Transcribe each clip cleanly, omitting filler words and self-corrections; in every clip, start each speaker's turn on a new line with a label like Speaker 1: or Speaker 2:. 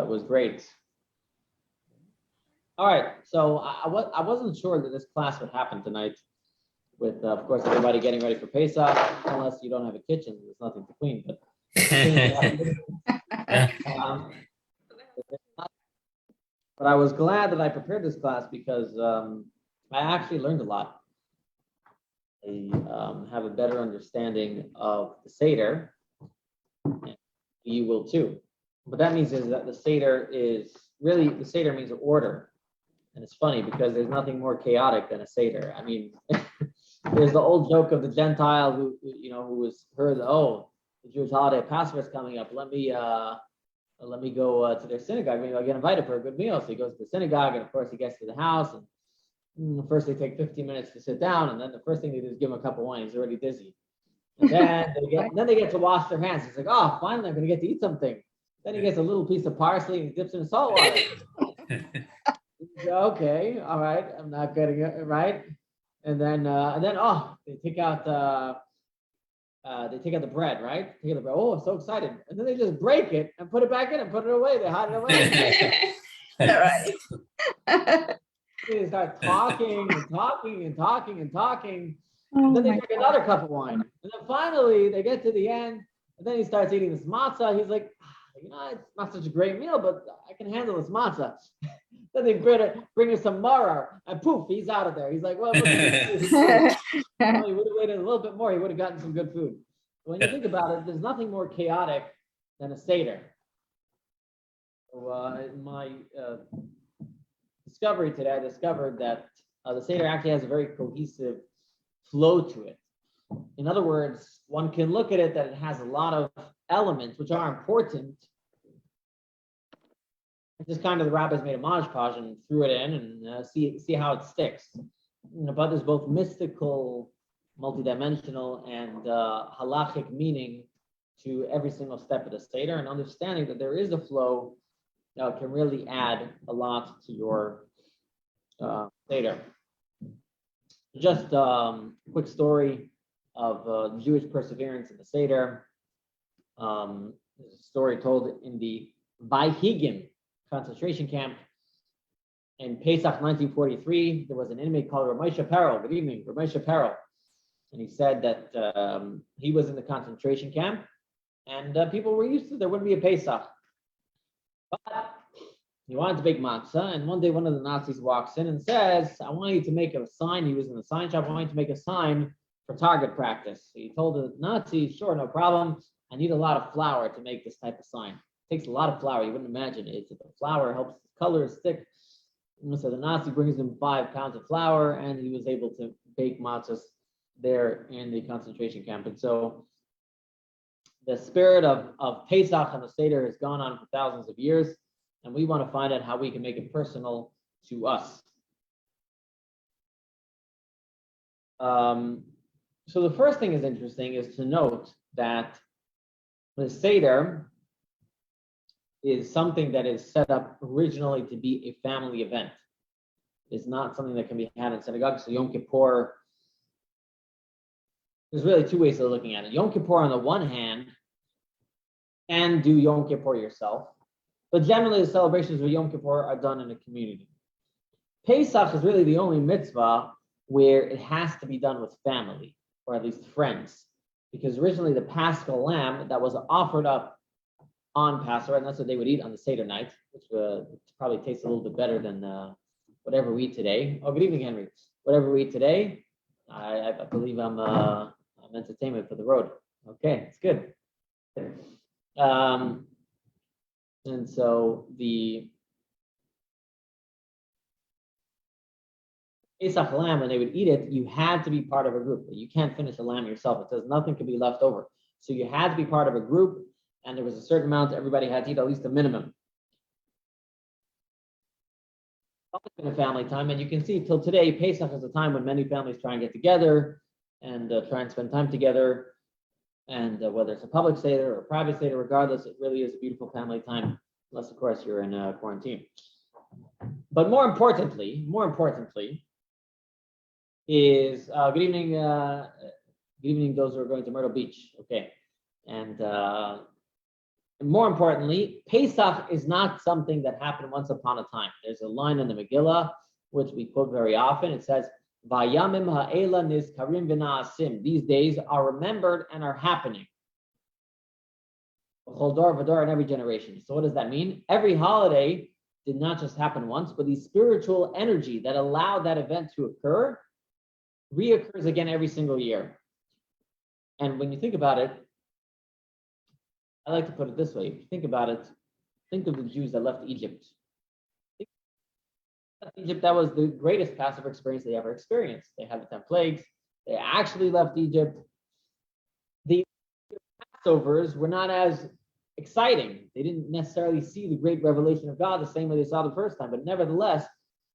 Speaker 1: was great. All right, so I wasn't sure that this class would happen tonight, with of course everybody getting ready for Pesach, unless you don't have a kitchen, there's nothing to clean. But I was glad that I prepared this class because I actually learned a lot. I have a better understanding of the Seder, and you will too. What that means is that the Seder means order. And it's funny because there's nothing more chaotic than a Seder. I mean, there's the old joke of the Gentile who was heard, oh, the Jewish holiday Passover is coming up. Let me go to their synagogue. Maybe I'll get invited for a good meal. So he goes to the synagogue, and of course he gets to the house, and first they take 15 minutes to sit down, and then the first thing they do is give him a cup of wine. He's already dizzy. And then they get to wash their hands. He's like, oh, finally I'm going to get to eat something. Then he gets a little piece of parsley and he dips in salt water. Okay, all right, I'm not getting it right. And then they take out the bread, right? Take out the bread. Oh, I'm so excited. And then they just break it and put it back in and put it away. They hide it away.
Speaker 2: All right.
Speaker 1: They start talking and talking and talking and talking. And then they drink another cup of wine. And then finally they get to the end, and then he starts eating this matzah. He's like, it's not such a great meal, but I can handle this matzah. Then they bring him some maror, and poof, he's out of there. He's like, well, he would have waited a little bit more. He would have gotten some good food. When you think about it, there's nothing more chaotic than a Seder. So, in my discovery today, I discovered that the Seder actually has a very cohesive flow to it. In other words, one can look at it that it has a lot of elements which are important. Just kind of the rabbis made a modge and threw it in and see how it sticks. But there's both mystical, multidimensional, and halachic meaning to every single step of the Seder, and understanding that there is a flow that can really add a lot to your Seder. Just a quick story of Jewish perseverance in the Seder. There's a story told in the Vaihigim concentration camp in Pesach 1943. There was an inmate called Rabbi. Good evening, Rabbi. And he said that he was in the concentration camp, and people were used to there wouldn't be a Pesach. But he wanted to bake matzah, and one day one of the Nazis walks in and says, I want you to make a sign. He was in the sign shop. I want you to make a sign for target practice. So he told the Nazis, sure, no problem. I need a lot of flour to make this type of sign. It takes a lot of flour. You wouldn't imagine it. The flour helps the color stick. And so the Nazi brings him 5 pounds of flour, and he was able to bake matzahs there in the concentration camp. And so the spirit of Pesach and the Seder has gone on for thousands of years, and we want to find out how we can make it personal to us. So the first thing is interesting is to note that the Seder is something that is set up originally to be a family event. It's not something that can be had in synagogue. So Yom Kippur, there's really 2 ways of looking at it. Yom Kippur on the one hand, and do Yom Kippur yourself. But generally the celebrations of Yom Kippur are done in a community. Pesach is really the only mitzvah where it has to be done with family, or at least friends. Because originally the Paschal lamb that was offered up on Passover, and that's what they would eat on the Seder night, which probably tastes a little bit better than whatever we eat today. Oh, good evening, Henry. Whatever we eat today, I believe I'm entertainment for the road. Okay, it's good. And so the Pesach lamb, when they would eat it, you had to be part of a group. You can't finish a lamb yourself. It says nothing can be left over. So you had to be part of a group, and there was a certain amount everybody had to eat, at least a minimum. It's been a family time, and you can see till today, Pesach is a time when many families try and get together and try and spend time together. And whether it's a public Seder or a private Seder, regardless, it really is a beautiful family time, unless, of course, you're in quarantine. But more importantly, is good evening, those who are going to Myrtle Beach. Okay, and And more importantly, Pesach is not something that happened once upon a time. There's a line in the Megillah, which we quote very often. It says, Vayamim ha'ela nizkarim v'na'asim. These days are remembered and are happening. Choldor v'dor in every generation. So what does that mean? Every holiday did not just happen once, but the spiritual energy that allowed that event to occur reoccurs again every single year. And when you think about it, I like to put it this way. If you think about it, think of the Jews that left Egypt. Egypt, that was the greatest Passover experience they ever experienced. They had the 10 plagues. They actually left Egypt. The Passovers were not as exciting. They didn't necessarily see the great revelation of God the same way they saw the first time, but nevertheless,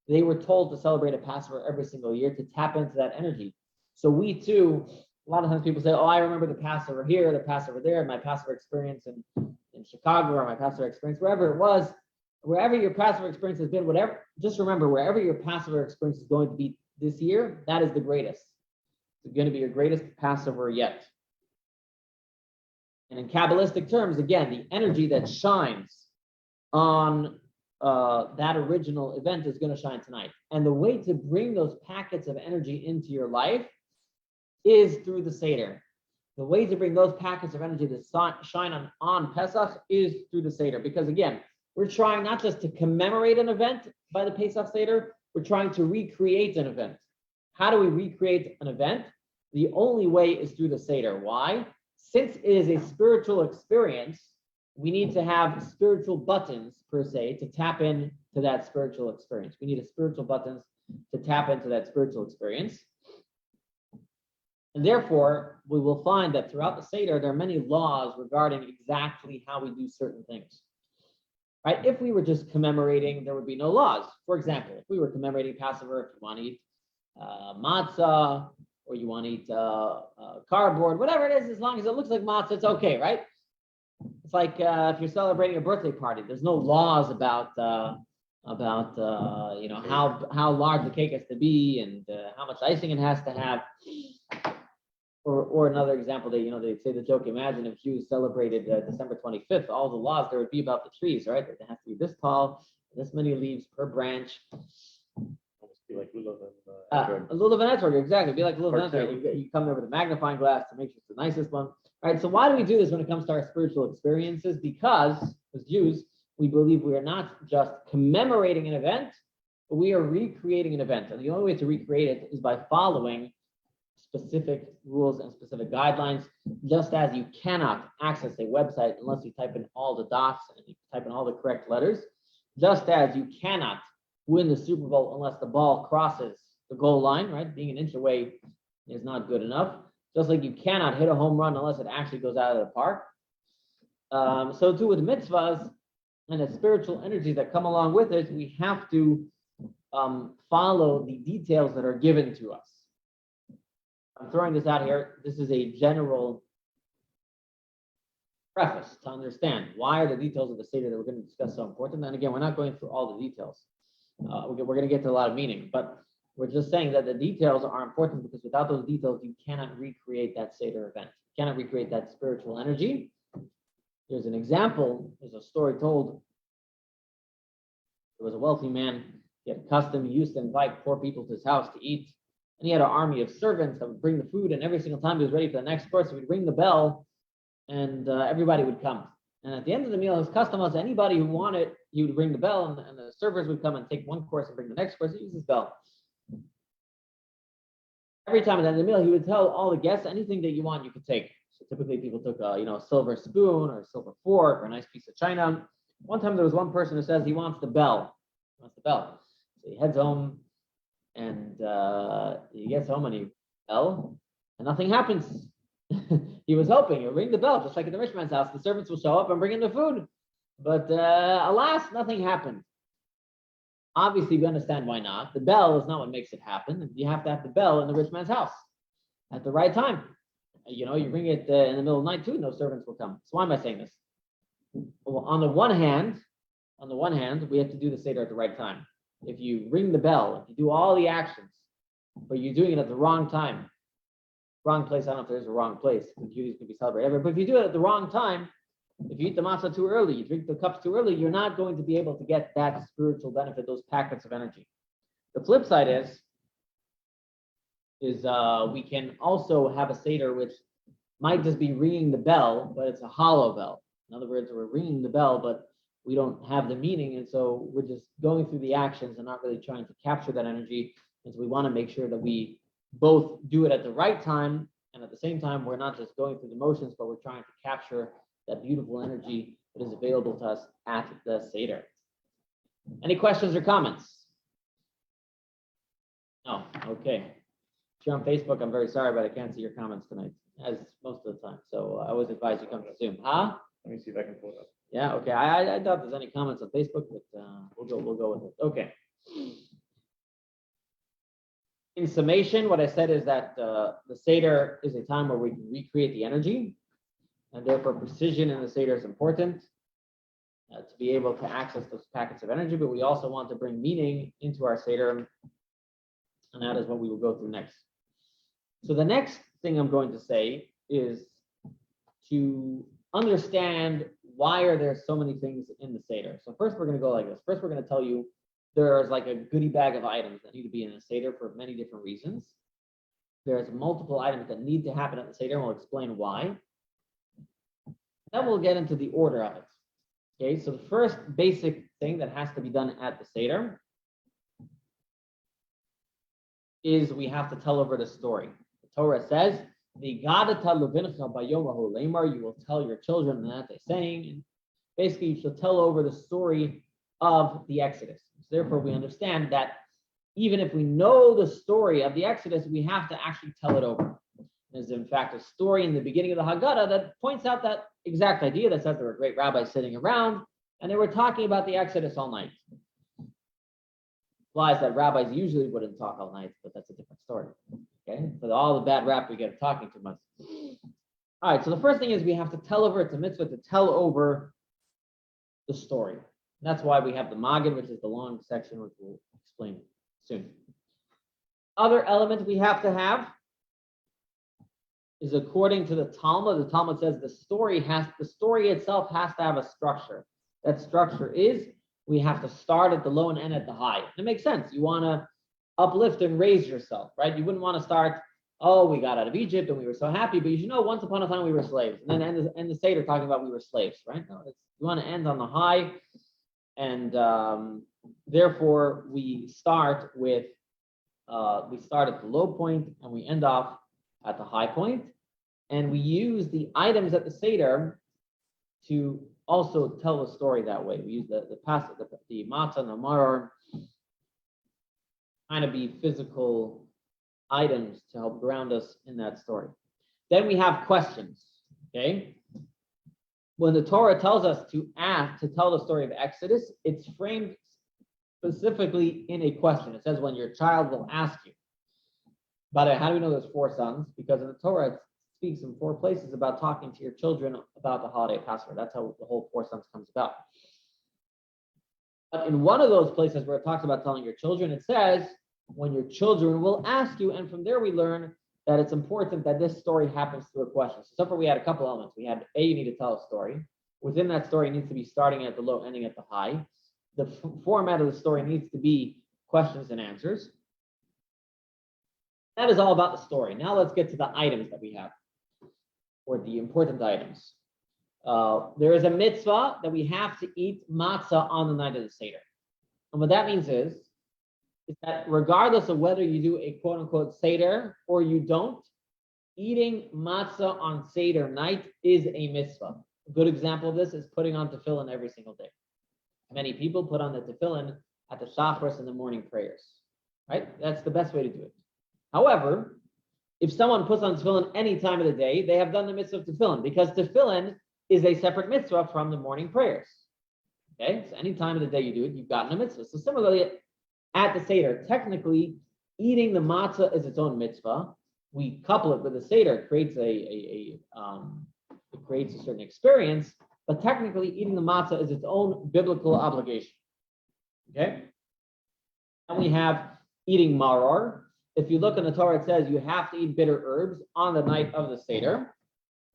Speaker 1: they were told to celebrate a Passover every single year to tap into that energy. So we too, a lot of times people say, oh, I remember the Passover here, the Passover there, my Passover experience in Chicago, or my Passover experience, wherever it was, wherever your Passover experience has been, whatever, just remember, wherever your Passover experience is going to be this year, that is the greatest. It's going to be your greatest Passover yet. And in Kabbalistic terms, again, the energy that shines on that original event is going to shine tonight. And the way to bring those packets of energy into your life is through the Seder. The way to bring those packets of energy to shine on Pesach is through the Seder. Because again, we're trying not just to commemorate an event by the Pesach Seder, we're trying to recreate an event. How do we recreate an event? The only way is through the Seder. Why? Since it is a spiritual experience, we need to have spiritual buttons, per se, to tap into that spiritual experience. We need a spiritual buttons to tap into that spiritual experience. And therefore, we will find that throughout the Seder, there are many laws regarding exactly how we do certain things. Right? If we were just commemorating, there would be no laws. For example, if we were commemorating Passover, if you want to eat matzah, or you want to eat cardboard, whatever it is, as long as it looks like matzah, it's okay, right? It's like if you're celebrating a birthday party, there's no laws about how large the cake has to be and how much icing it has to have. Or another example, they say the joke, imagine if you celebrated December 25th, all the laws there would be about the trees, right? They have to be this tall, this many leaves per branch.
Speaker 3: Be like Lulav
Speaker 1: and Lulav and Etrog, exactly. Be like Lulav and Etrog. You come there with a magnifying glass to make sure it's the nicest one. All right, so why do we do this when it comes to our spiritual experiences? Because as Jews, we believe we are not just commemorating an event, but we are recreating an event. And the only way to recreate it is by following specific rules and specific guidelines, just as you cannot access a website unless you type in all the dots and you type in all the correct letters, just as you cannot win the Super Bowl unless the ball crosses the goal line, right? Being an inch away is not good enough. Just like you cannot hit a home run unless it actually goes out of the park. So too with mitzvahs and the spiritual energies that come along with it, we have to follow the details that are given to us. I'm throwing this out here. This is a general preface to understand why are the details of the Seder that we're going to discuss so important. And again, we're not going through all the details. We're going to get to a lot of meaning, but we're just saying that the details are important because without those details, you cannot recreate that Seder event. You cannot recreate that spiritual energy. There's an example. There's a story told. There was a wealthy man. He had a custom. He used to invite poor people to his house to eat. And he had an army of servants that would bring the food. And every single time he was ready for the next course, he would ring the bell and everybody would come. And at the end of the meal, his custom was anybody who wanted, he would ring the bell and the servers would come and take one course and bring the next course. He used his bell. Every time at the end of the meal, he would tell all the guests, anything that you want, you could take. So typically people took a silver spoon or a silver fork or a nice piece of china. One time there was one person who says he wants the bell. He wants the bell. So he heads home and he gets home and he bell and nothing happens. He was hoping he'll ring the bell, just like at the rich man's house. The servants will show up and bring in the food. But alas, nothing happened. Obviously, we understand why not. The bell is not what makes it happen. You have to have the bell in the rich man's house at the right time. You ring it in the middle of the night too, no servants will come. So why am I saying this? Well, on the one hand, we have to do the Seder at the right time. If you ring the bell, if you do all the actions, but you're doing it at the wrong time, wrong place, I don't know if there's a wrong place, because Judaism can be celebrated ever, but if you do it at the wrong time, If you eat the matzah too early, you drink the cups too early, you're not going to be able to get that spiritual benefit, those packets of energy. The flip side is we can also have a Seder which might just be ringing the bell, but it's a hollow bell. In other words, we're ringing the bell, but we don't have the meaning, and so we're just going through the actions and not really trying to capture that energy. And so we want to make sure that we both do it at the right time, and at the same time, we're not just going through the motions, but we're trying to capture that beautiful energy that is available to us at the Seder. Any questions or comments? No, okay. If you're on Facebook, I'm very sorry, but I can't see your comments tonight, as most of the time. So I always advise you come to Zoom. Huh?
Speaker 3: Let me see if I can pull it up.
Speaker 1: Yeah, okay. I doubt there's any comments on Facebook, but we'll go with it. Okay. In summation, what I said is that the Seder is a time where we can recreate the energy, and therefore precision in the Seder is important to be able to access those packets of energy, but we also want to bring meaning into our Seder, and that is what we will go through next. So the next thing I'm going to say is to understand why are there so many things in the Seder. So first we're going to go like this. First we're going to tell you there's like a goodie bag of items that need to be in a Seder for many different reasons. There's multiple items that need to happen at the Seder, and we'll explain why. Then we'll get into the order of it. Okay, so the first basic thing that has to be done at the Seder is we have to tell over the story. The Torah says, you will tell your children that they're saying, and basically you should tell over the story of the Exodus. So therefore, we understand that even if we know the story of the Exodus, we have to actually tell it over. There's in fact a story in the beginning of the Haggadah that points out that exact idea, that says there were great rabbis sitting around and they were talking about the Exodus all night. Implies that rabbis usually wouldn't talk all night, but that's a different story. Okay, for all the bad rap we get talking too much. All right, so the first thing is we have to tell over, it's a mitzvah to tell over the story. That's why we have the Maggid, which is the long section, which we'll explain soon. Other element we have to have is according to the Talmud. The Talmud says the story itself has to have a structure. That structure is we have to start at the low and end at the high. It makes sense. You want to uplift and raise yourself, right? You wouldn't want to start, oh, we got out of Egypt and we were so happy, but you should know once upon a time we were slaves. And then end the Seder talking about we were slaves, right? No, you want to end on the high, and therefore we start at the low point and we end off at the high point, and we use the items at the Seder to also tell the story that way. We use the Matzah and the Maror, kind of be physical items to help ground us in that story. Then we have questions, okay? When the Torah tells us to tell the story of Exodus, it's framed specifically in a question. It says when your child will ask you. By the way, how do we know there's 4 sons? Because in the Torah, it speaks in 4 places about talking to your children about the holiday Passover. That's how the whole 4 sons comes about. But in one of those places where it talks about telling your children, it says, when your children will ask you, and from there we learn that it's important that this story happens through a question. So far we had a couple elements. We had you need to tell a story. Within that story, it needs to be starting at the low, ending at the high. The format of the story needs to be questions and answers. That is all about the story. Now let's get to the items that we have, or the important items. There is a mitzvah that we have to eat matzah on the night of the Seder. And what that means is that regardless of whether you do a quote unquote Seder or you don't, eating matzah on Seder night is a mitzvah. A good example of this is putting on tefillin every single day. Many people put on the tefillin at the shacharis in the morning prayers, right? That's the best way to do it. However, if someone puts on tefillin any time of the day, they have done the mitzvah of tefillin, because tefillin is a separate mitzvah from the morning prayers. Okay, so any time of the day you do it, you've gotten a mitzvah. So similarly, at the Seder, technically, eating the matzah is its own mitzvah. We couple it with the Seder, it creates it creates a certain experience, but technically eating the matzah is its own biblical obligation. Okay? And we have eating maror. If you look in the Torah, it says you have to eat bitter herbs on the night of the Seder.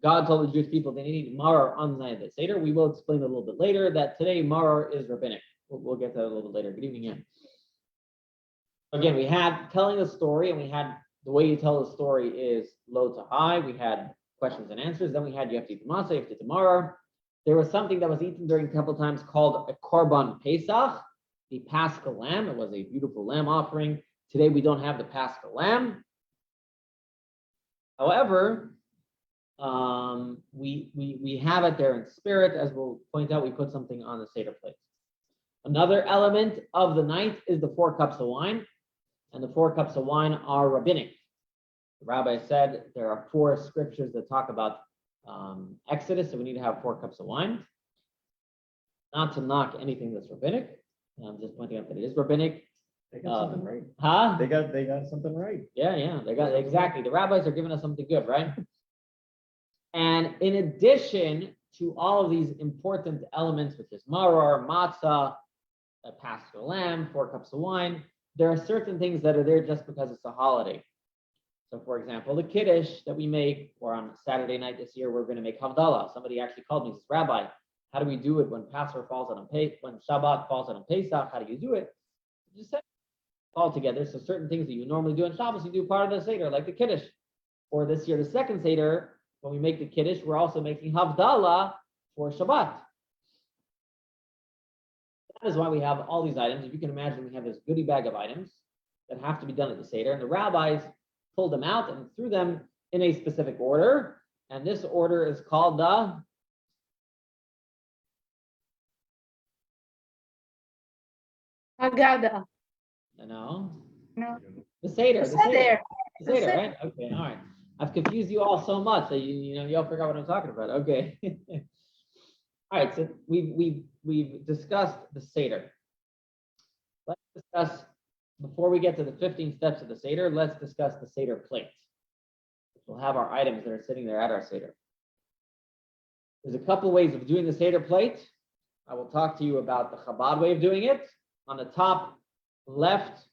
Speaker 1: God told the Jewish people they need Maror on the night of the Seder. We will explain a little bit later that today Maror is rabbinic. We'll get to that a little bit later. Good evening, Ian. Again, we had telling a story, and we had the way you tell the story is low to high. We had questions and answers. Then we had you have to eat the matzah, you have to eat the maror. There was something that was eaten during temple times called a korban pesach, the paschal lamb. It was a beautiful lamb offering. Today we don't have the paschal lamb. However, we have it there in spirit. As we'll point out, we put something on the Seder plate. Another element of the night is the 4 cups of wine, and the 4 cups of wine are rabbinic. The rabbi said there are 4 scriptures that talk about Exodus, so we need to have 4 cups of wine. Not to knock anything that's rabbinic. I'm just pointing out that it is rabbinic.
Speaker 3: They got something right.
Speaker 1: Huh?
Speaker 3: They got something right.
Speaker 1: Yeah, they got exactly. The rabbis are giving us something good, right? And in addition to all of these important elements, which is maror, matzah, a paschal lamb, 4 cups of wine, there are certain things that are there just because it's a holiday. So, for example, the Kiddush that we make, or on Saturday night this year, we're going to make Havdalah. Somebody actually called me and says, Rabbi, how do we do it when Passover falls on when Shabbat falls on Pesach? How do you do it? Just say all together. So certain things that you normally do on Shabbos, you do part of the Seder, like the Kiddush. Or this year, the second Seder, when we make the Kiddush, we're also making Havdalah for Shabbat. That is why we have all these items. If you can imagine, we have this goodie bag of items that have to be done at the Seder, and the rabbis pulled them out and threw them in a specific order. And this order is called the
Speaker 2: Haggadah.
Speaker 1: No. The
Speaker 2: Seder.
Speaker 1: Seder, right? Okay, all right. I've confused you all so much that you all forgot what I'm talking about. Okay. All right, so we've discussed the Seder. Let's discuss, before we get to the 15 steps of the Seder, let's discuss the Seder plate. We'll have our items that are sitting there at our Seder. There's a couple ways of doing the Seder plate. I will talk to you about the Chabad way of doing it. On the top left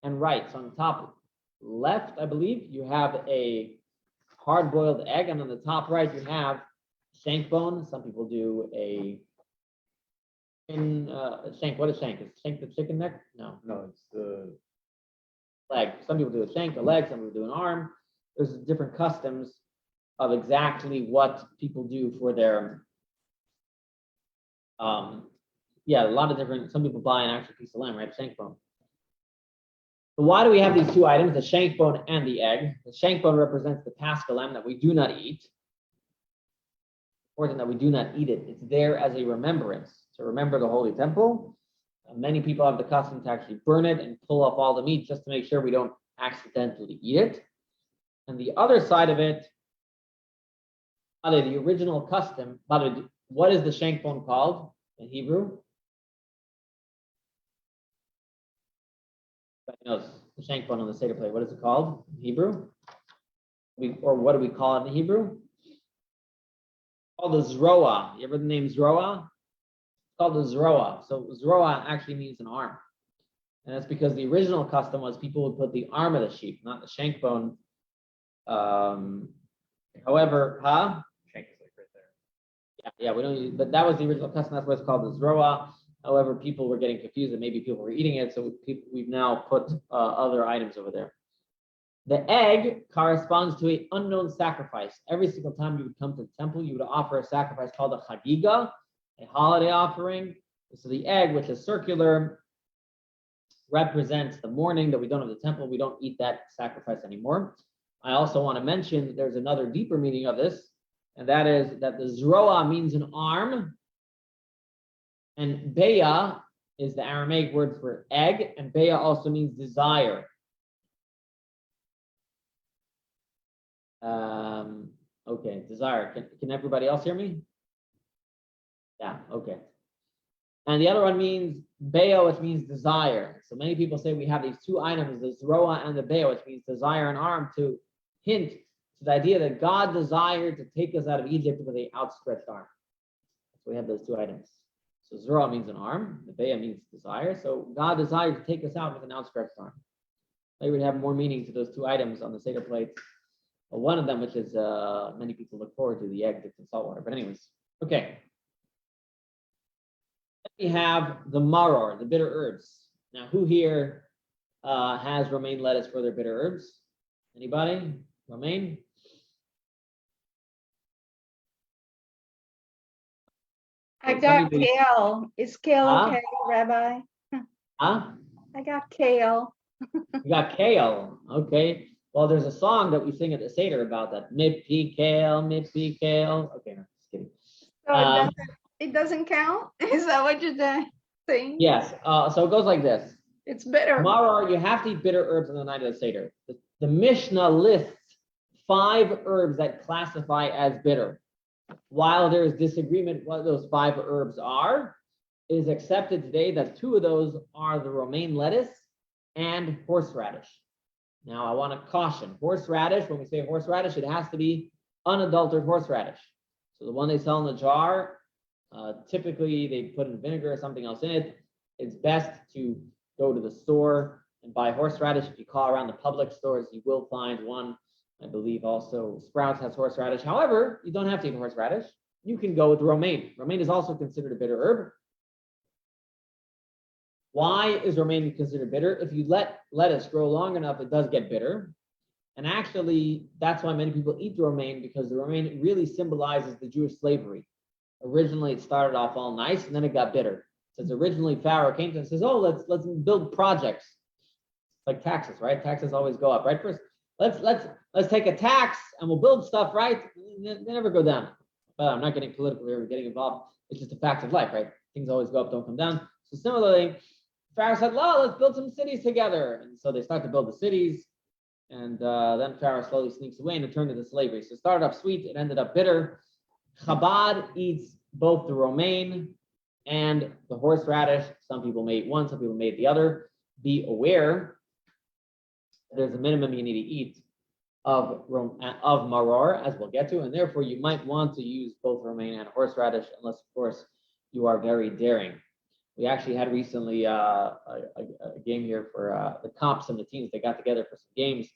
Speaker 1: and right. So on the top left, I believe, you have a hard-boiled egg, and on the top right, you have shank bone. Some people do a shank. What is shank? Is shank the chicken neck? No,
Speaker 3: it's the
Speaker 1: leg. Some people do a shank, a leg. Some people do an arm. There's different customs of exactly what people do for their a lot of different. Some people buy an actual piece of lamb, right? Shank bone. So why do we have these 2 items, the shank bone and the egg? The shank bone represents the paschal lamb that we do not eat. Important that we do not eat it. It's there as a remembrance, to remember the Holy Temple. Many people have the custom to actually burn it and pull off all the meat just to make sure we don't accidentally eat it. And the other side of it, the original custom, what is the shank bone called in Hebrew? Everybody knows the shank bone on the Seder plate. What is it called in Hebrew? What do we call it in Hebrew? It's called the zroa. You ever the name zroa? It's called the zroa. So zroa actually means an arm. And that's because the original custom was people would put the arm of the sheep, not the shank bone. However,
Speaker 3: shank is like right there.
Speaker 1: Yeah, we don't use, but that was the original custom. That's why it's called the zroa. However, people were getting confused and maybe people were eating it, so we've now put other items over there. The egg corresponds to an unknown sacrifice. Every single time you would come to the temple, you would offer a sacrifice called a chagiga, a holiday offering. So the egg, which is circular, represents the morning that we don't have the temple. We don't eat that sacrifice anymore. I also want to mention that there's another deeper meaning of this, and that is that the zroa means an arm, and beya is the Aramaic word for egg, and beya also means desire. Okay, desire. Can everybody else hear me? Yeah, okay. And the other one means beya, which means desire. So many people say we have these 2 items, the zroa and the beya, which means desire and arm, to hint to the idea that God desired to take us out of Egypt with an outstretched arm. So we have those 2 items. So zroa means an arm, the beya means desire. So God desired to take us out with an outstretched arm. They would have more meaning to those 2 items on the Seder plate. One of them, which is many people look forward to, the egg dipped in salt water. But anyways, okay. Then we have the maror, the bitter herbs. Now, who here has romaine lettuce for their bitter herbs? Anybody? Romaine?
Speaker 2: I
Speaker 1: Some
Speaker 2: got
Speaker 1: people-
Speaker 2: kale. Is kale
Speaker 1: Huh?
Speaker 2: okay, Rabbi?
Speaker 1: Huh?
Speaker 2: I got kale.
Speaker 1: You got kale. Okay. Well, there's a song that we sing at the Seder about that. Mippy kale, mippy kale. Okay, no, just kidding.
Speaker 2: So
Speaker 1: Um,
Speaker 2: it doesn't count? Is that what you're saying?
Speaker 1: Yes. So it goes like this.
Speaker 2: It's bitter.
Speaker 1: Maror, you have to eat bitter herbs on the night of the Seder. The Mishnah lists 5 herbs that classify as bitter. While there is disagreement what those 5 herbs are, it is accepted today that 2 of those are the romaine lettuce and horseradish. Now, I want to caution, horseradish, when we say horseradish, it has to be unadulterated horseradish. So the one they sell in the jar, typically they put in vinegar or something else in it. It's best to go to the store and buy horseradish. If you call around the public stores, you will find one. I believe also Sprouts has horseradish. However, you don't have to eat horseradish. You can go with romaine. Romaine is also considered a bitter herb. Why is romaine considered bitter? If you let lettuce grow long enough, it does get bitter. And actually, that's why many people eat the romaine, because the romaine really symbolizes the Jewish slavery. Originally, it started off all nice, and then it got bitter. Since originally Pharaoh came to and says, "Oh, let's build projects." It's like taxes, right? Taxes always go up, right? First, let's take a tax and we'll build stuff, right? They never go down. But I'm not getting political here, we're getting involved. It's just a fact of life, right? Things always go up, don't come down. So similarly, Pharaoh said, "Well, let's build some cities together." And so they start to build the cities. And then Pharaoh slowly sneaks away and it turned into slavery. So it started off sweet, it ended up bitter. Chabad eats both the romaine and the horseradish. Some people may eat one, some people may eat the other. Be aware, there's a minimum you need to eat of maror, as we'll get to, and therefore you might want to use both romaine and horseradish, unless, of course, you are very daring. We actually had recently a game here for the cops and the teams. They got together for some games,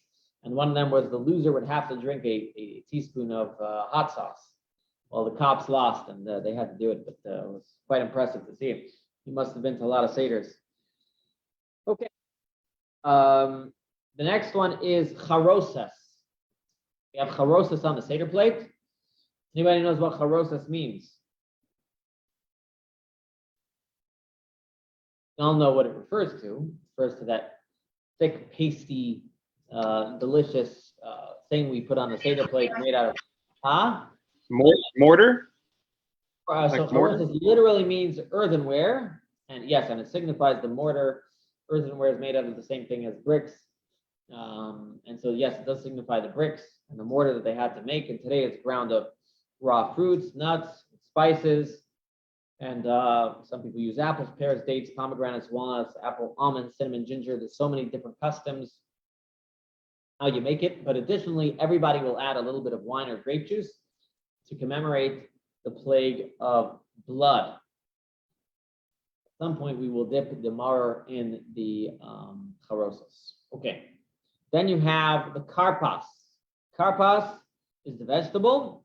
Speaker 1: and one of them was the loser would have to drink a teaspoon of hot sauce. Well, the cops lost, and they had to do it, but it was quite impressive to see him. He must have been to a lot of Seders. Okay. The next one is Kharosas. We have Kharosas on the Seder plate. Anybody knows what Kharosas means? You all know what it refers to. It refers to that thick, pasty, delicious thing we put on the Seder plate made out of,
Speaker 4: Mortar?
Speaker 1: So
Speaker 4: Like mortar?
Speaker 1: Kharosas literally means earthenware. And yes, and it signifies the mortar. Earthenware is made out of the same thing as bricks. And so, yes, it does signify the bricks and the mortar that they had to make. And today it's ground up raw fruits, nuts, spices. And some people use apples, pears, dates, pomegranates, walnuts, apple, almonds, cinnamon, ginger. There's so many different customs how you make it. But additionally, everybody will add a little bit of wine or grape juice to commemorate the plague of blood. At some point, we will dip the maror in the Kharosas. Okay. Then you have the karpas. Karpas is the vegetable.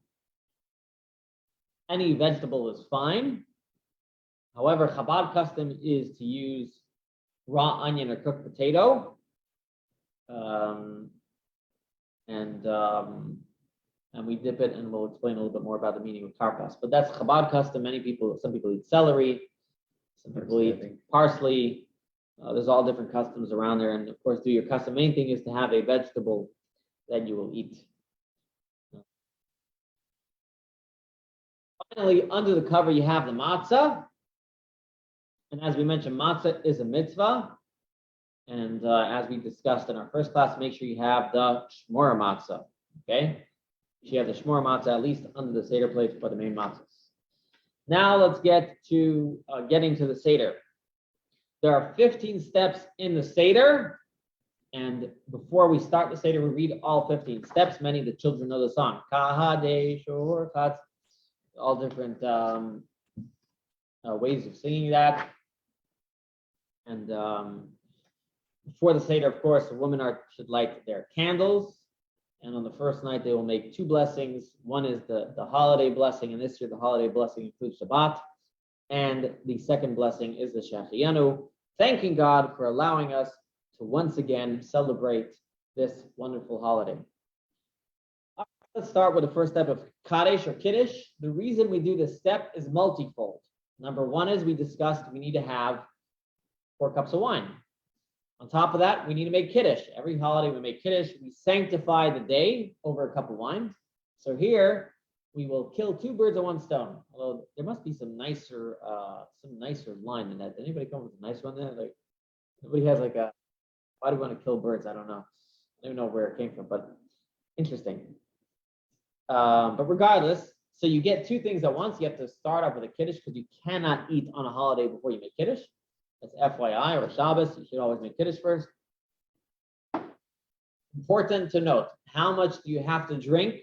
Speaker 1: Any vegetable is fine. However, Chabad custom is to use raw onion or cooked potato. And we dip it, and we'll explain a little bit more about the meaning of karpas. But that's Chabad custom. Some people eat celery, some people eat parsley. There's all different customs around there, and of course, do your custom. Main thing is to have a vegetable that you will eat. Finally, under the cover, you have the matzah. And as we mentioned, matzah is a mitzvah. And as we discussed in our first class, make sure you have the shmor matzah. Okay? You have the shmor matzah at least under the Seder plate for the main matzahs. Now let's get to getting to the Seder. There are 15 steps in the Seder. And before we start the Seder, we read all 15 steps. Many of the children know the song. Kahadesh or Katz. All different ways of singing that. And before the Seder, of course, the women should light their candles And on the first night, they will make two blessings. One is the holiday blessing, and this year the holiday blessing includes Shabbat. And the second blessing is the Shehecheyanu, thanking God for allowing us to once again celebrate this wonderful holiday. Let's start with the first step of Kaddish or Kiddush. The reason we do this step is multifold. Number one is we discussed we need to have 4 cups of wine. On top of that, we need to make Kiddush. Every holiday we make Kiddush. We sanctify the day over a cup of wine. So here we will kill 2 birds with 1 stone. Although there must be some nicer line than that. Did anybody come up with a nice one there? Like nobody has like a. Why do we want to kill birds? I don't know. I don't even know where it came from, but interesting. But regardless, so you get 2 things at once. You have to start off with a Kiddush because you cannot eat on a holiday before you make Kiddush. That's FYI, or Shabbos. You should always make Kiddush first. Important to note, how much do you have to drink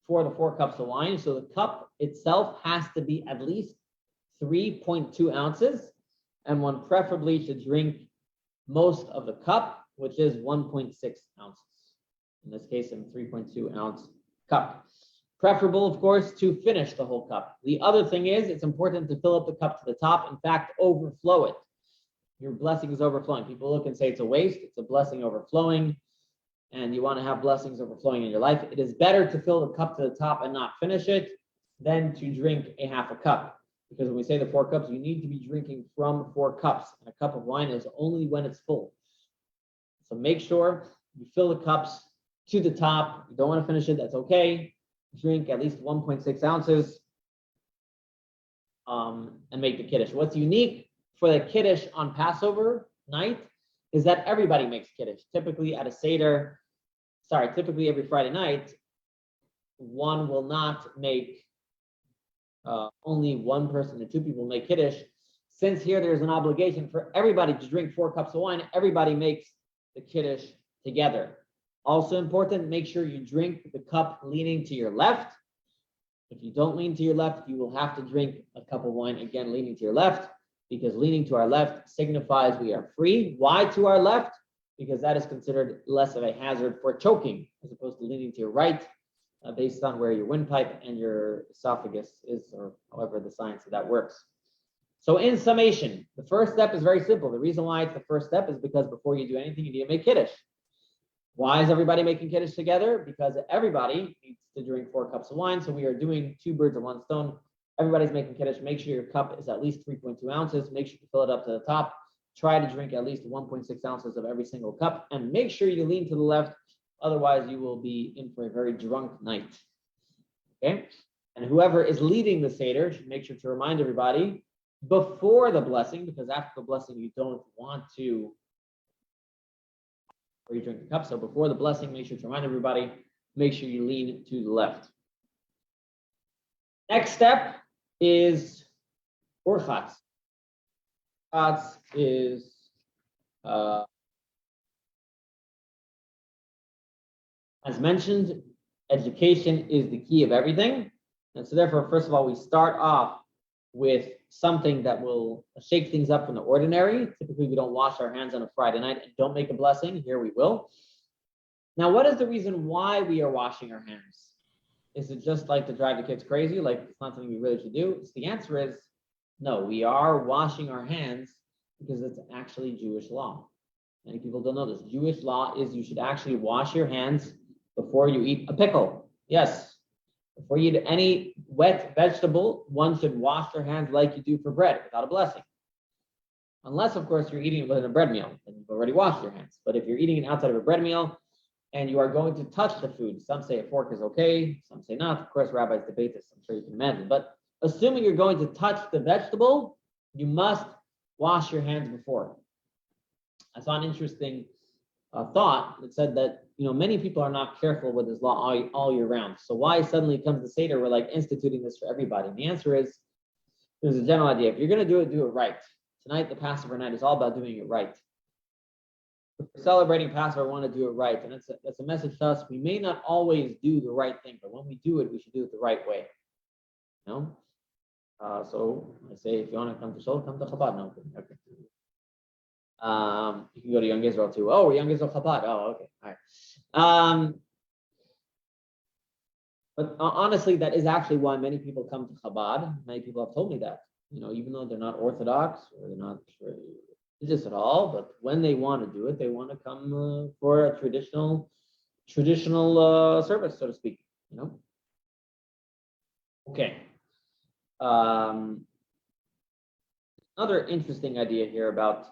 Speaker 1: for the 4 cups of wine? So the cup itself has to be at least 3.2 ounces, and one preferably should drink most of the cup, which is 1.6 ounces. In this case, in a 3.2 ounce cup. Preferable, of course, to finish the whole cup. The other thing is, it's important to fill up the cup to the top. In fact, overflow it. Your blessing is overflowing. People look and say it's a waste. It's a blessing overflowing. And you want to have blessings overflowing in your life. It is better to fill the cup to the top and not finish it than to drink a half a cup. Because when we say the 4 cups, you need to be drinking from 4 cups. And a cup of wine is only when it's full. So make sure you fill the cups to the top. You don't want to finish it, that's okay. Drink at least 1.6 ounces and make the Kiddush. What's unique for the Kiddush on Passover night is that everybody makes Kiddush. Typically at a Seder, typically every Friday night, one will not make, only one person or 2 people make Kiddush. Since here there's an obligation for everybody to drink 4 cups of wine, everybody makes the Kiddush together. Also important, make sure you drink the cup leaning to your left. If you don't lean to your left, you will have to drink a cup of wine again leaning to your left, because leaning to our left signifies we are free. Why to our left? Because that is considered less of a hazard for choking, as opposed to leaning to your right, based on where your windpipe and your esophagus is, or however the science of that works. So in summation, the first step is very simple. The reason why it's the first step is because before you do anything, you need to make Kiddush. Why is everybody making Kiddush together? Because everybody needs to drink 4 cups of wine. So we are doing 2 birds with 1 stone. Everybody's making Kiddush. Make sure your cup is at least 3.2 ounces. Make sure you fill it up to the top. Try to drink at least 1.6 ounces of every single cup. And make sure you lean to the left. Otherwise, you will be in for a very drunk night. Okay? And whoever is leading the Seder should make sure to remind everybody before the blessing, because after the blessing, you don't want to or you drink the cup. So before the blessing, make sure to remind everybody, make sure you lean to the left. Next step is Orchatz. Orchatz is as mentioned, education is the key of everything. And so therefore, first of all, we start off with something that will shake things up from the ordinary. Typically, we don't wash our hands on a Friday night and don't make a blessing. Here we will. Now, what is the reason why we are washing our hands? Is it just like to drive the kids crazy? Like it's not something we really should do? So the answer is no, we are washing our hands because it's actually Jewish law. Many people don't know this. Jewish law is you should actually wash your hands before you eat a pickle. Yes. Before you eat any wet vegetable, one should wash their hands like you do for bread without a blessing. Unless, of course, you're eating it within a bread meal and you've already washed your hands. But if you're eating it outside of a bread meal and you are going to touch the food, some say a fork is okay, some say not. Of course, rabbis debate this, I'm sure you can imagine. But assuming you're going to touch the vegetable, you must wash your hands before. I saw an interesting thought that said that many people are not careful with this law all year round. So why suddenly comes the Seder, we're like instituting this for everybody? And the answer is, there's a general idea. If you're going to do it right. Tonight, the Passover night is all about doing it right. If we're celebrating Passover, we want to do it right. And that's a message to us. We may not always do the right thing, but when we do it, we should do it the right way. So I say, if you want to come to Shul, come to Chabad. No, okay. You can go to Young Israel too. Oh, Young Israel Chabad. Oh, okay. All right. But honestly, that is actually why many people come to Chabad. Many people have told me that, even though they're not Orthodox or they're not religious at all, but when they want to do it, they want to come for a traditional service, so to speak. Okay. Another interesting idea here about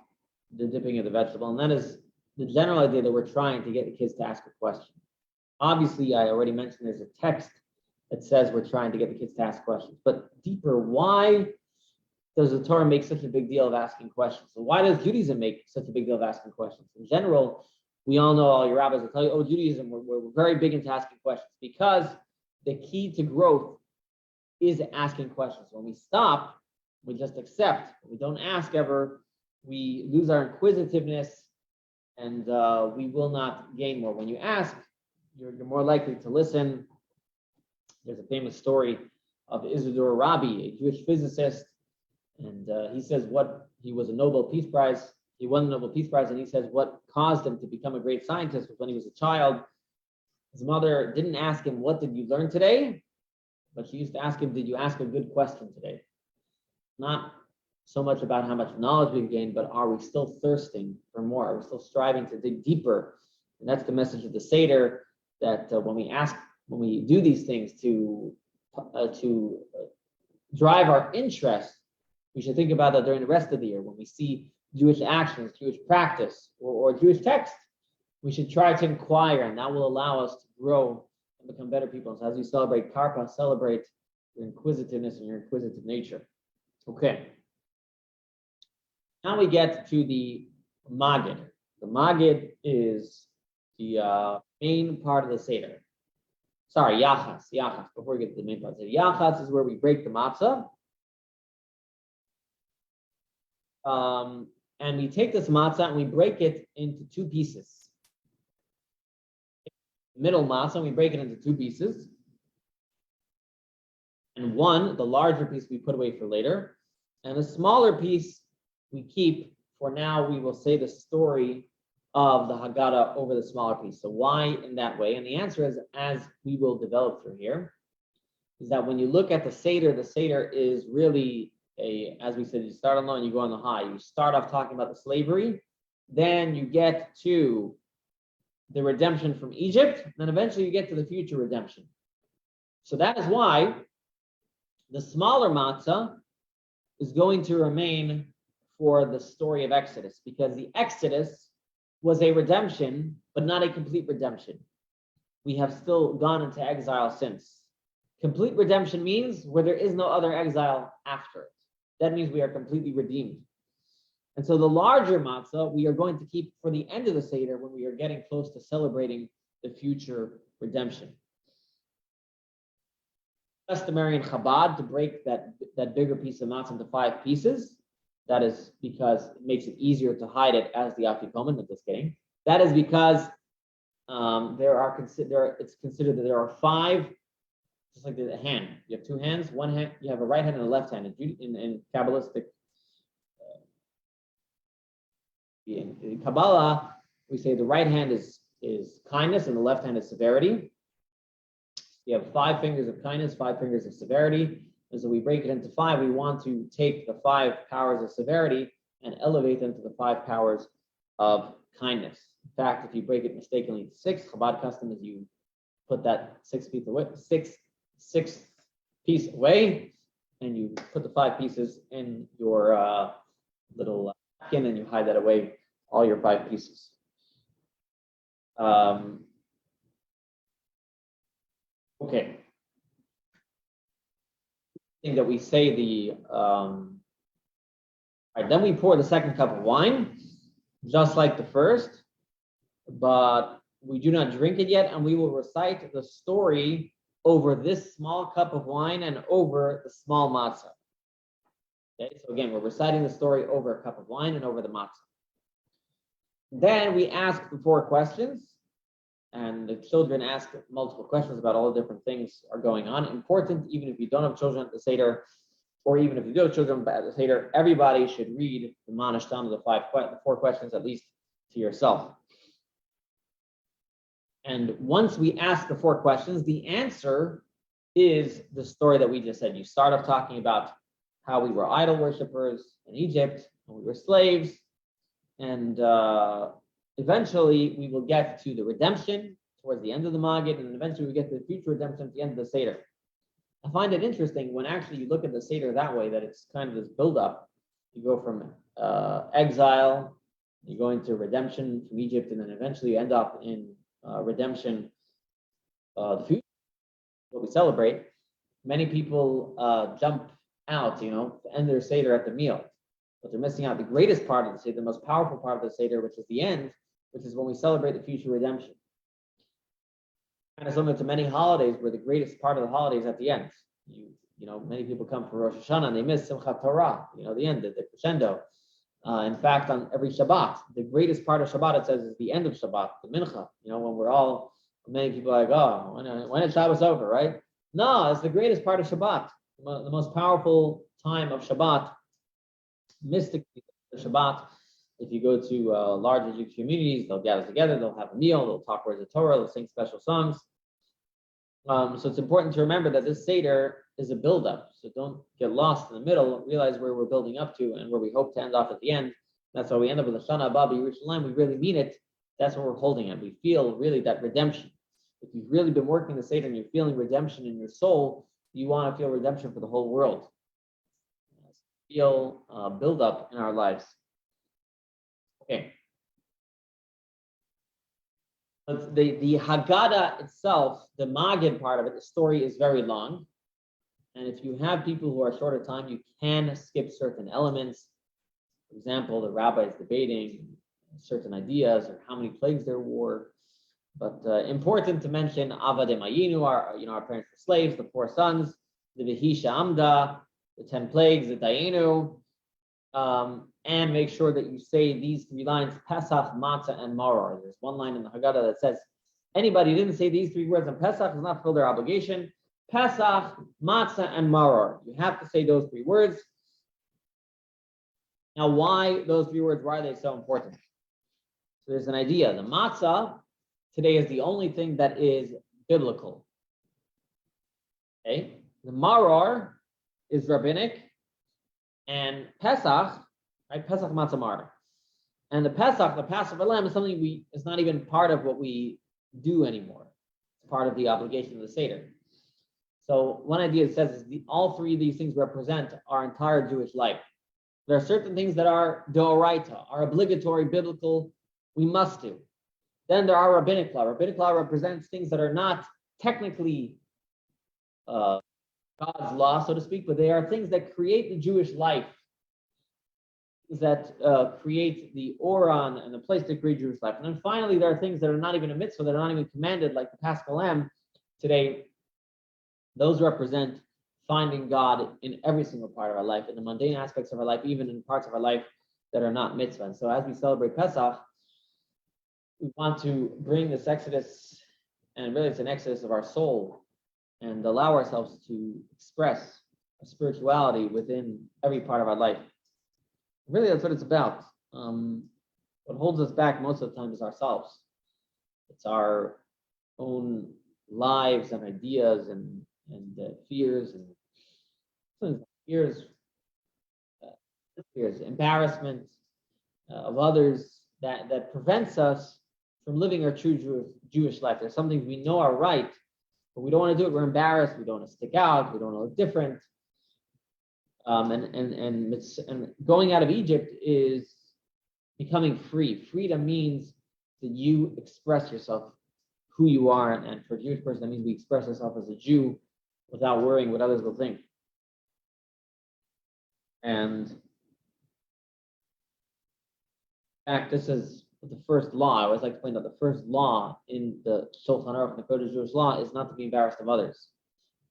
Speaker 1: the dipping of the vegetable, and that is the general idea that we're trying to get the kids to ask a question. Obviously, I already mentioned there's a text that says we're trying to get the kids to ask questions, but deeper, why does the Torah make such a big deal of asking questions? So why does Judaism make such a big deal of asking questions? In general, we all know, all your rabbis will tell you, oh, Judaism, we're very big into asking questions, because the key to growth is asking questions. When we stop, we just accept. We don't ask ever. We lose our inquisitiveness, and we will not gain more. When you ask, you're more likely to listen. There's a famous story of Rabbi, a Jewish physicist, and he says he was a Nobel Peace Prize. He won the Nobel Peace Prize, and he says what caused him to become a great scientist was when he was a child. His mother didn't ask him, "What did you learn today?" But she used to ask him, "Did you ask a good question today?" Not so much about how much knowledge we've gained, but are we still thirsting for more? Are we still striving to dig deeper? And that's the message of the Seder, that when we do these things to drive our interest, we should think about that during the rest of the year. When we see Jewish actions, Jewish practice, or Jewish text, we should try to inquire, and that will allow us to grow and become better people. So as we celebrate Karpa, celebrate your inquisitiveness and your inquisitive nature. Okay. Now we get to the Magid. The Magid is the main part of the Seder. Sorry, Yachas. Before we get to the main part of the Seder. Yachas is where we break the matzah. And we take this matzah and we break it into two pieces. Middle matzah, we break it into two pieces. And one, the larger piece, we put away for later. And the smaller piece we keep for now. We will say the story of the Haggadah over the smaller piece. So why in that way? And the answer is, as we will develop through here, is that when you look at the Seder is really as we said, you start on low and you go on the high. You start off talking about the slavery, then you get to the redemption from Egypt, then eventually you get to the future redemption. So that is why the smaller matzah is going to remain for the story of Exodus, because the Exodus was a redemption, but not a complete redemption. We have still gone into exile since. Complete redemption means where there is no other exile after it. That means we are completely redeemed. And so the larger matzah we are going to keep for the end of the Seder, when we are getting close to celebrating the future redemption. Customary in Chabad to break that bigger piece of matzah into 5 pieces. That is because it makes it easier to hide it as the afikomen. I'm just kidding. That is because it's considered that there are 5, just like the hand. You have 2 hands. One hand, you have a right hand and a left hand. In Kabbalistic, in Kabbalah, we say the right hand is kindness and the left hand is severity. You have 5 fingers of kindness, 5 fingers of severity. And so we break it into 5. We want to take the 5 powers of severity and elevate them to the 5 powers of kindness. In fact, if you break it mistakenly to 6, Chabad custom is you put that 6th piece away, and you put the 5 pieces in your little napkin, and you hide that away, all your 5 pieces. Okay. That we say then we pour the second cup of wine, just like the first, but we do not drink it yet, and we will recite the story over this small cup of wine and over the small matzah. Okay, so again, we're reciting the story over a cup of wine and over the matzah. Then we ask the 4 questions, and the children ask multiple questions about all the different things are going on. Important, even if you don't have children at the Seder, or even if you do have children at the Seder, everybody should read the Manashtam of the 4 questions, at least to yourself. And once we ask the 4 questions, the answer is the story that we just said. You start off talking about how we were idol worshippers in Egypt, and we were slaves, and eventually we will get to the redemption towards the end of the Maggid, and eventually we get to the future redemption at the end of the Seder. I find it interesting when actually you look at the Seder that way, that it's kind of this build-up. You go from exile, you go into redemption from Egypt, and then eventually you end up in redemption, the future, what we celebrate. Many people jump out, to end their Seder at the meal, but they're missing out the greatest part of the Seder, the most powerful part of the Seder, which is the end, which is when we celebrate the future redemption. Kind of similar to many holidays, where the greatest part of the holiday is at the end. Many people come for Rosh Hashanah and they miss Simchat Torah, the end, the crescendo. In fact, on every Shabbat, the greatest part of Shabbat, it says, is the end of Shabbat, the Mincha. When many people are like, oh, when is Shabbos over, right? No, it's the greatest part of Shabbat, the most powerful time of Shabbat, mystically Shabbat. If you go to large Jewish communities, they'll gather together, they'll have a meal, they'll talk words of Torah, they'll sing special songs. So it's important to remember that this Seder is a build-up. So don't get lost in the middle, realize where we're building up to and where we hope to end off at the end. That's why we end up with the Shana Abba Yerushalayim. We really mean it. That's what we're holding at. We feel really that redemption. If you've really been working the Seder and you're feeling redemption in your soul, you want to feel redemption for the whole world. Feel build-up in our lives. Okay. But the Haggadah itself, the Maggid part of it, the story is very long. And if you have people who are short of time, you can skip certain elements. For example, the rabbi is debating certain ideas or how many plagues there were. But important to mention Avadei Mayinu, our parents were slaves, the 4 sons, the Vehisha Amda, the 10 plagues, the Dayenu, and make sure that you say these 3 lines: Pesach, Matzah, and Maror. There's one line in the Haggadah that says anybody who didn't say these 3 words on Pesach does not fulfill their obligation. Pesach, Matzah, and Maror. You have to say those 3 words. Now, why those 3 words? Why are they so important? So there's an idea. The Matzah today is the only thing that is biblical. Okay? The Maror is rabbinic, and Pesach, right? Pesach, Matzah, Maror. And the Pesach, the Passover lamb, is something it's not even part of what we do anymore. It's part of the obligation of the Seder. So one idea it says is all 3 of these things represent our entire Jewish life. There are certain things that are deoraita, are obligatory, biblical, we must do. Then there are rabbinic law. Rabbinic law represents things that are not technically God's law, so to speak, but they are things that create the Jewish life, that create the oran and the place to create Jewish life. And then finally, there are things that are not even a mitzvah, that are not even commanded, like the Paschal Lamb today. Those represent finding God in every single part of our life, in the mundane aspects of our life, even in parts of our life that are not mitzvah. And so as we celebrate Pesach, we want to bring this exodus, and really it's an exodus of our soul, and allow ourselves to express a spirituality within every part of our life. Really, that's what it's about. What holds us back most of the time is ourselves. It's our own lives and ideas and fears and fears, embarrassment of others that prevents us from living our true Jewish life. There's some things we know are right, but we don't want to do it. We're embarrassed. We don't want to stick out. We don't want to look different. And going out of Egypt is becoming free. Freedom means that you express yourself, who you are, and for a Jewish person, that means we express ourselves as a Jew without worrying what others will think. And in fact, this is the first law. I always like to point out the first law in the Shulchan Aruch, the Code of Jewish law, is not to be embarrassed of others.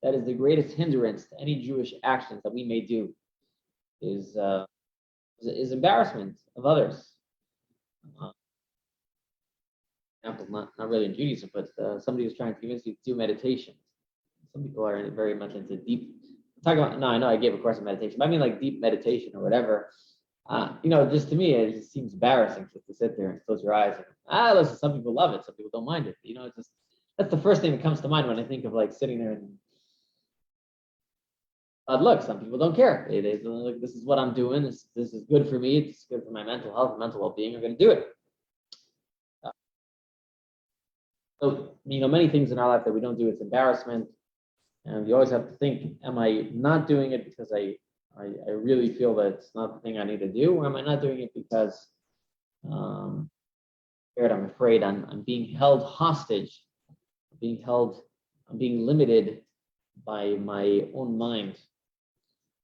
Speaker 1: That is the greatest hindrance to any Jewish actions that we may do, is embarrassment of others. Example, not really in Judaism, but somebody was trying to convince you to do meditation. Some people are very much into deep. I know I gave a course on meditation, but I mean like deep meditation or whatever. Just to me, it just seems embarrassing just to sit there and close your eyes. And, listen, some people love it, some people don't mind it. It's just that's the first thing that comes to mind when I think of like sitting there and But look, some people don't care. They look, this is what I'm doing. This is good for me. It's good for my mental health, mental well-being. I'm going to do it. So, many things in our life that we don't do, it's embarrassment. And you always have to think, am I not doing it because I really feel that it's not the thing I need to do, or am I not doing it because I'm afraid I'm being held hostage, I'm being limited by my own mind.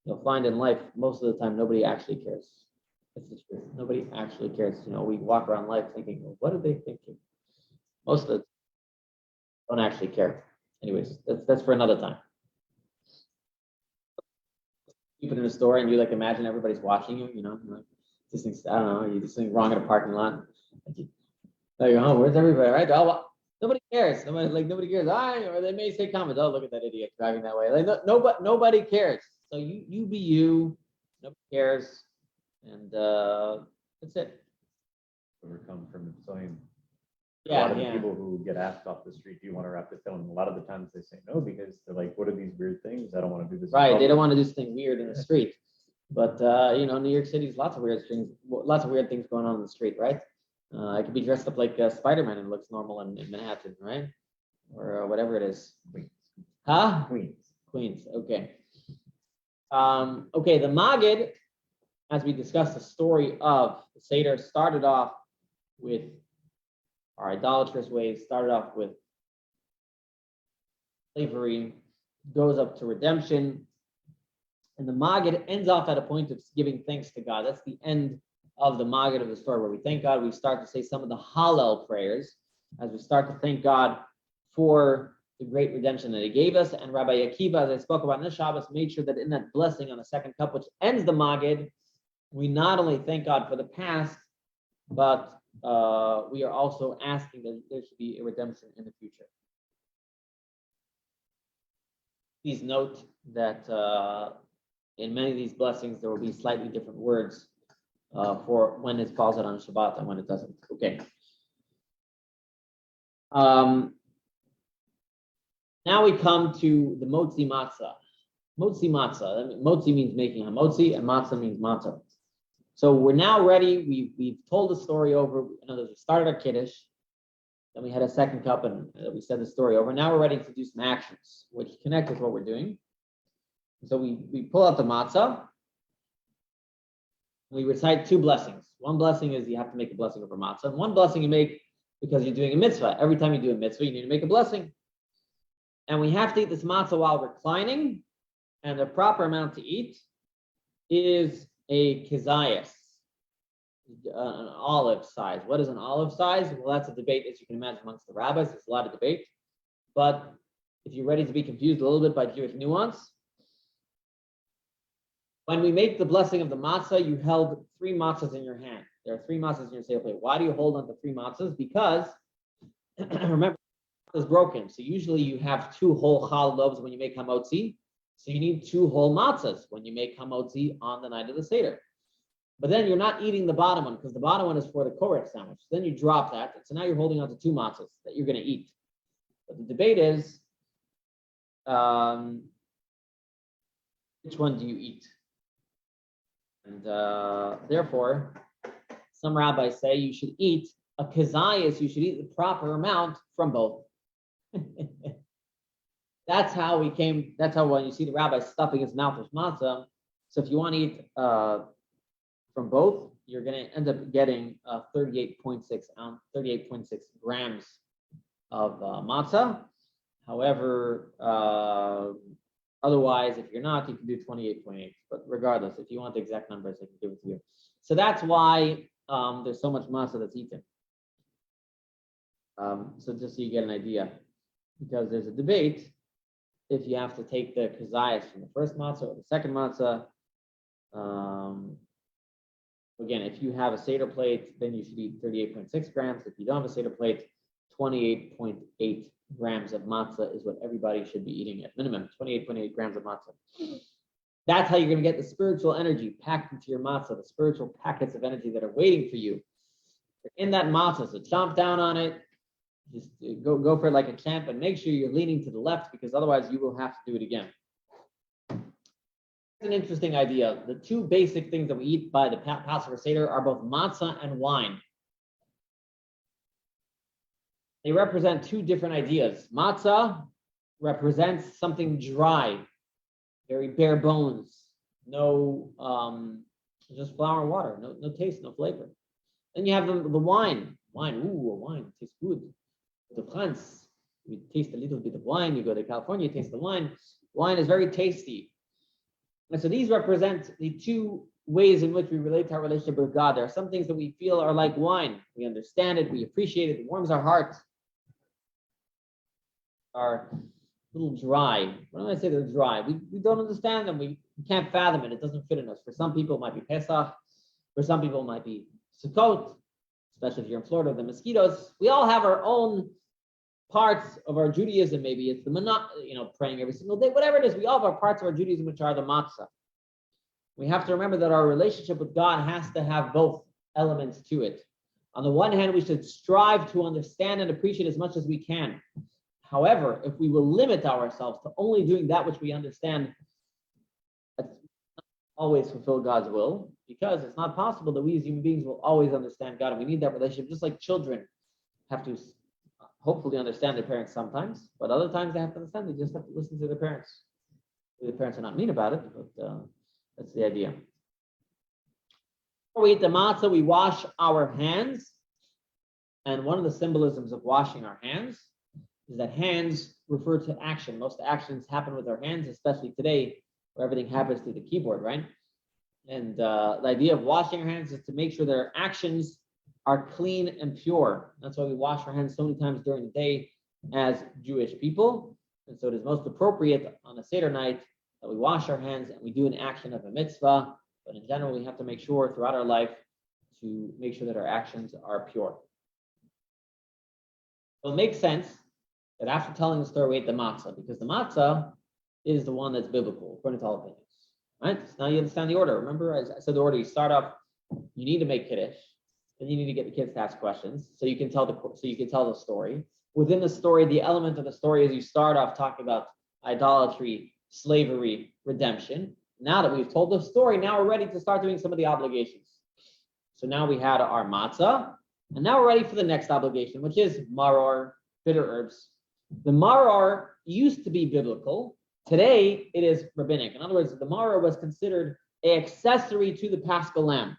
Speaker 1: You'll find in life, most of the time, nobody actually cares. That's the truth. Nobody actually cares. We walk around life thinking, well, what are they thinking? Most of them don't actually care. Anyways, that's for another time. You put in a store and you imagine everybody's watching you, this thing's, I don't know, you do something wrong in a parking lot. Oh, where's everybody? Right? Oh, well, nobody cares. Nobody cares. Or they may say comments. Oh, look at that idiot driving that way. Nobody cares. So you be you. Nobody cares, and that's it.
Speaker 3: Overcome from the same. A
Speaker 1: Yeah,
Speaker 3: lot of the
Speaker 1: yeah.
Speaker 3: people who get asked off the street, do you want to wrap the film? A lot of the times they say no because they're like, what are these weird things? I don't want to do this.
Speaker 1: Right. They don't want to do something weird in the street. But New York City's lots of weird things going on in the street, right? I could be dressed up like Spider-Man and looks normal in Manhattan, right? Or whatever it is.
Speaker 3: Queens.
Speaker 1: Huh?
Speaker 3: Queens.
Speaker 1: Okay. Okay, the Maggid, as we discussed the story of the Seder, started off with our idolatrous ways, started off with slavery, goes up to redemption, and the Maggid ends off at a point of giving thanks to God. That's the end of the Maggid of the story, where we thank God. We start to say some of the Hallel prayers as we start to thank God for the great redemption that He gave us. And Rabbi Akiva, as I spoke about in this Shabbos, made sure that in that blessing on the second cup, which ends the Maggid, we not only thank God for the past, but we are also asking that there should be a redemption in the future. Please note that in many of these blessings, there will be slightly different words for when it falls out on Shabbat and when it doesn't. Okay. Now we come to the Motzi Matzah. Motzi Matzah. I mean, Motzi means making hamotzi, and Matzah means matzah. So we're now ready. We've told the story over. In other words, we started our Kiddush. Then we had a second cup, and we said the story over. Now we're ready to do some actions, which connect with what we're doing. So we pull out the matzah. We recite two blessings. One blessing is you have to make a blessing over matzah. And one blessing you make because you're doing a mitzvah. Every time you do a mitzvah, you need to make a blessing. And we have to eat this matzah while reclining. And the proper amount to eat is a kizayas, an olive size. What is an olive size? Well, that's a debate, as you can imagine, amongst the rabbis. There's a lot of debate. But if you're ready to be confused a little bit by Jewish nuance, when we make the blessing of the matzah, you held 3 matzahs in your hand. There are 3 matzahs in your Seder plate. Why do you hold on to 3 matzahs? Because, remember, is broken. So usually you have 2 whole chal loaves when you make hamotzi. So you need 2 whole matzahs when you make hamotzi on the night of the Seder. But then you're not eating the bottom one because the bottom one is for the korech sandwich. Then you drop that. So now you're holding on to 2 matzahs that you're going to eat. But the debate is, which one do you eat? And therefore, some rabbis say you should eat a kazayas, you should eat the proper amount from both. That's how when you see the rabbi stuffing his mouth with matzah. So if you want to eat from both, you're going to end up getting 38.6 grams of matzah. However, otherwise, if you're not, you can do 28.8. But regardless, if you want the exact numbers, I can give it to you. So that's why there's so much matzah that's eaten. So just so you get an idea, because there's a debate if you have to take the kazayas from the first matzah or the second matzah. Again, if you have a Seder plate, then you should eat 38.6 grams. If you don't have a Seder plate, 28.8 grams of matzah is what everybody should be eating at minimum, 28.8 grams of matzah. That's how you're going to get the spiritual energy packed into your matzah, the spiritual packets of energy that are waiting for you in that matzah. So chomp down on it. Just go for it like a champ, and make sure you're leaning to the left, because otherwise you will have to do it again. It's an interesting idea. The two basic things that we eat by the Passover Seder are both matzah and wine. They represent two different ideas. Matzah represents something dry, very bare bones, no, just flour and water, no taste, no flavor. Then you have the wine. Wine tastes good. The France, you taste a little bit of wine. You go to California, you taste the wine. Wine is very tasty. And so these represent the two ways in which we relate to our relationship with God. There are some things that we feel are like wine. We understand it, we appreciate it, it warms our heart. Are a little dry. When I say they're dry, we don't understand them. We can't fathom it. It doesn't fit in us. For some people, it might be Pesach. For some people, it might be Sukkot, especially if you're in Florida, the mosquitoes. We all have our own parts of our Judaism. Maybe it's the praying every single day, whatever it is. We all have our parts of our Judaism, which are the matzah. We have to remember that our relationship with God has to have both elements to it. On the one hand, we should strive to understand and appreciate as much as we can. However, if we will limit ourselves to only doing that which we understand, that's not always fulfill God's will, because it's not possible that we as human beings will always understand God. And we need that relationship, just like children have to hopefully understand their parents sometimes, but other times they have to understand. They just have to listen to their parents. The parents are not mean about it, but that's the idea. Before we eat the matzah, we wash our hands. And one of the symbolisms of washing our hands is that hands refer to action. Most actions happen with our hands, especially today, where everything happens through the keyboard, right? And the idea of washing our hands is to make sure that our actions are clean and pure. That's why we wash our hands so many times during the day as Jewish people. And so it is most appropriate on a Seder night that we wash our hands and we do an action of a mitzvah. But in general, we have to make sure throughout our life to make sure that our actions are pure. So it makes sense that after telling the story, we ate the matzah, because the matzah is the one that's biblical, according to all opinions. Right? So now you understand the order. Remember, as I said, the order, you start off, you need to make Kiddush, then you need to get the kids to ask questions, so you can tell the story. Within the story, the element of the story is you start off talking about idolatry, slavery, redemption. Now that we've told the story, now we're ready to start doing some of the obligations. So now we had our matzah, and now we're ready for the next obligation, which is maror, bitter herbs. The maror used to be biblical. Today, it is rabbinic. In other words, the maror was considered an accessory to the Paschal lamb.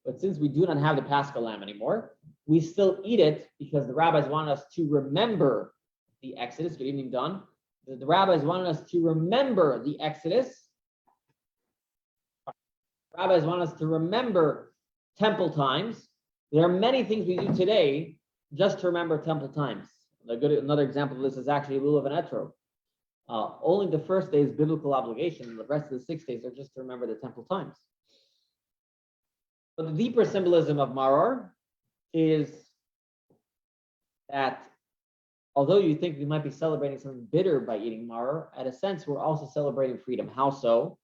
Speaker 1: But since we do not have the Paschal lamb anymore, we still eat it because the rabbis want us to remember the Exodus. Good evening, Don. The rabbis wanted us to remember the Exodus. Rabbis want us to remember temple times. There are many things we do today just to remember temple times. Another example of this is actually lulav and etro. Only the first day is biblical obligation, and the rest of the 6 days are just to remember the temple times. But the deeper symbolism of maror is that although you think we might be celebrating something bitter by eating maror, at a sense, we're also celebrating freedom. How so?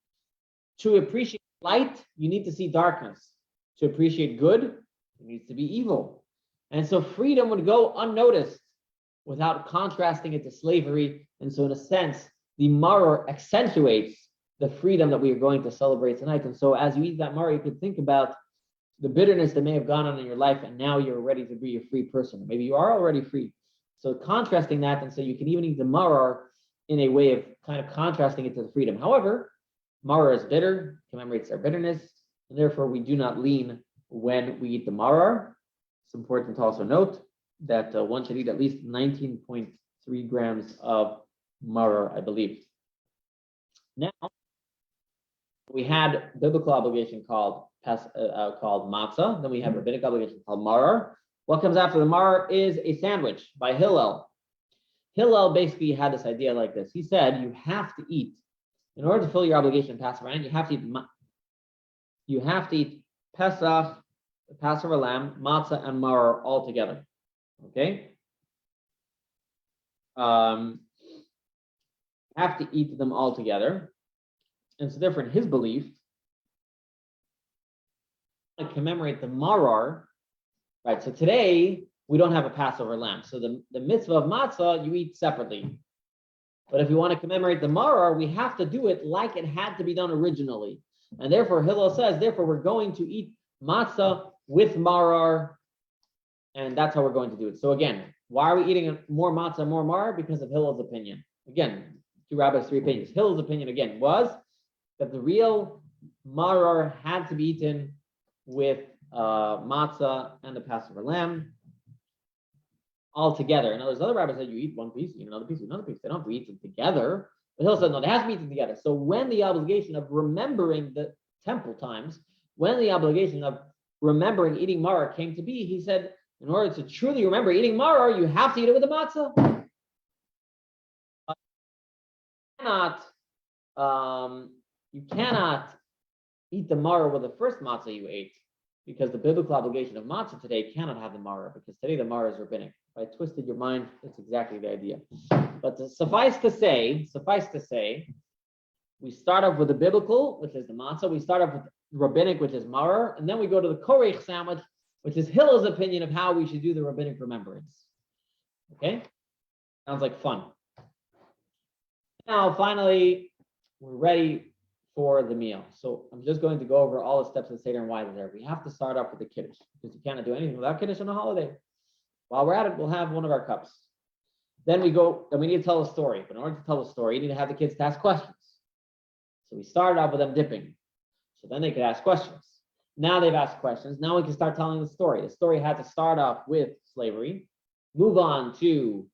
Speaker 1: To appreciate light, you need to see darkness. To appreciate good, it needs to be evil. And so freedom would go unnoticed without contrasting it to slavery. And so in a sense, the maror accentuates the freedom that we are going to celebrate tonight. And so as you eat that maror, you can think about the bitterness that may have gone on in your life, and now you're ready to be a free person. Maybe you are already free. So contrasting that, and so you can even eat the maror in a way of kind of contrasting it to the freedom. However, maror is bitter, commemorates our bitterness, and therefore we do not lean when we eat the maror. It's important to also note that one should eat at least 19.3 grams of maror, I believe. Now, we had biblical obligation called matzah. Then we have rabbinic obligation called maror. What comes after the maror is a sandwich by Hillel. Hillel basically had this idea like this. He said, you have to eat, in order to fill your obligation Passover, and you have to eat Pesach, the Passover lamb, matzah, and maror all together. Okay? Have to eat them all together. And so therefore, in his belief, to commemorate the maror, right? So today, we don't have a Passover lamb. So the mitzvah of matzah, you eat separately. But if we want to commemorate the Maror, we have to do it like it had to be done originally. And therefore, Hillel says, therefore, we're going to eat matzah with Maror, and that's how we're going to do it. So again, why are we eating more matzah, more Maror? Because of Hillel's opinion. Again, two rabbis, three opinions. Hillel's opinion, again, was that the real Maror had to be eaten with matzah and the Passover lamb all together. And there's other rabbis that you eat one piece, you eat another piece, you eat another piece. They don't have to eat it together. But Hill said, no, they have to be eaten together. So when the obligation of remembering the temple times, when the obligation of remembering eating Maror came to be, he said, in order to truly remember eating Maror, you have to eat it with the matzah. You cannot eat the Maror with the first matzah you ate, because the biblical obligation of matzah today cannot have the Maror, because today the Maror is rabbinic. If I twisted your mind, that's exactly the idea. But suffice to say, we start off with the biblical, which is the matzah. We start off with rabbinic, which is Maror, and then we go to the korech sandwich, which is Hillel's opinion of how we should do the rabbinic remembrance. Okay? Sounds like fun. Now, finally, we're ready for the meal. So I'm just going to go over all the steps of the Seder and why they're there. We have to start off with the Kiddush, because you cannot do anything without Kiddush on a holiday. While we're at it, we'll have one of our cups. Then we need to tell a story. But in order to tell a story, you need to have the kids to ask questions. So we started off with them dipping. So then they could ask questions. Now they've asked questions. Now we can start telling the story. The story had to start off with slavery, move on to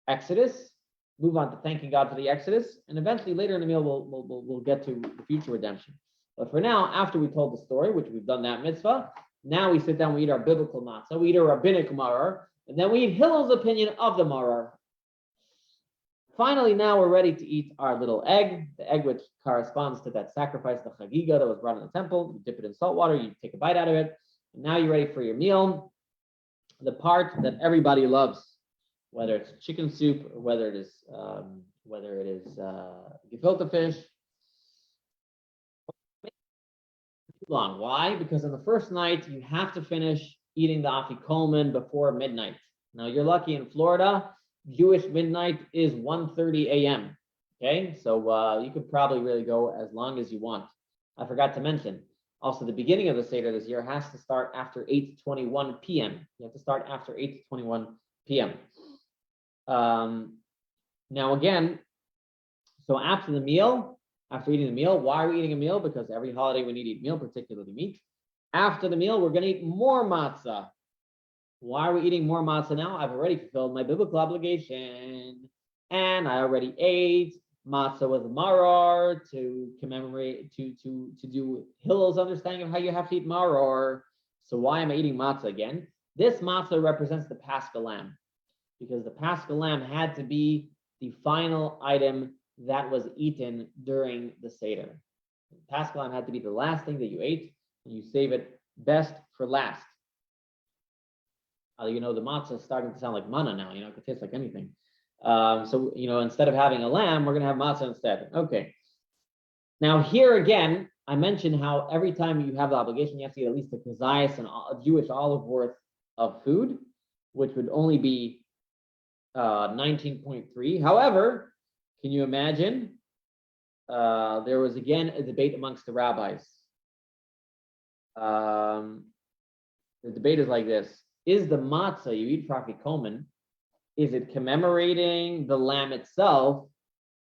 Speaker 1: Exodus, move on to thanking God for the Exodus, and eventually later in the meal we'll get to the future redemption. But for now, after we told the story, which we've done that mitzvah, now we sit down, we eat our biblical matzah, we eat our rabbinic maror, and then we eat Hillel's opinion of the maror. Finally, now we're ready to eat our little egg, the egg which corresponds to that sacrifice, the chagiga that was brought in the temple. You dip it in salt water, you take a bite out of it, and now you're ready for your meal. The part that everybody loves, whether it's chicken soup or whether it is gefilte fish. Too long. Why? Because on the first night you have to finish eating the afikomen before midnight. Now you're lucky in Florida. Jewish midnight is 1:30 a.m. Okay, so you could probably really go as long as you want. I forgot to mention, also the beginning of the Seder this year has to start after 8:21 p.m. You have to start after 8:21 p.m. Now again, so after the meal, after eating the meal, why are we eating a meal? Because every holiday we need to eat meal, particularly meat. After the meal, we're going to eat more matzah. Why are we eating more matzah now? I've already fulfilled my biblical obligation, and I already ate matzah with maror to commemorate, to do Hillel's understanding of how you have to eat maror. So why am I eating matzah again? This matzah represents the Paschal lamb, because the Paschal lamb had to be the final item that was eaten during the Seder. The Paschal lamb had to be the last thing that you ate, and you save it best for last. The matzah is starting to sound like manna now. It could taste like anything. So instead of having a lamb, we're going to have matzah instead. Okay. Now here again, I mentioned how every time you have the obligation, you have to eat at least a kazayas and a Jewish olive worth of food, which would only be 19.3. However, can you imagine? There was again a debate amongst the rabbis. The debate is like this. Is the matzah you eat for afikomen, is it commemorating the lamb itself,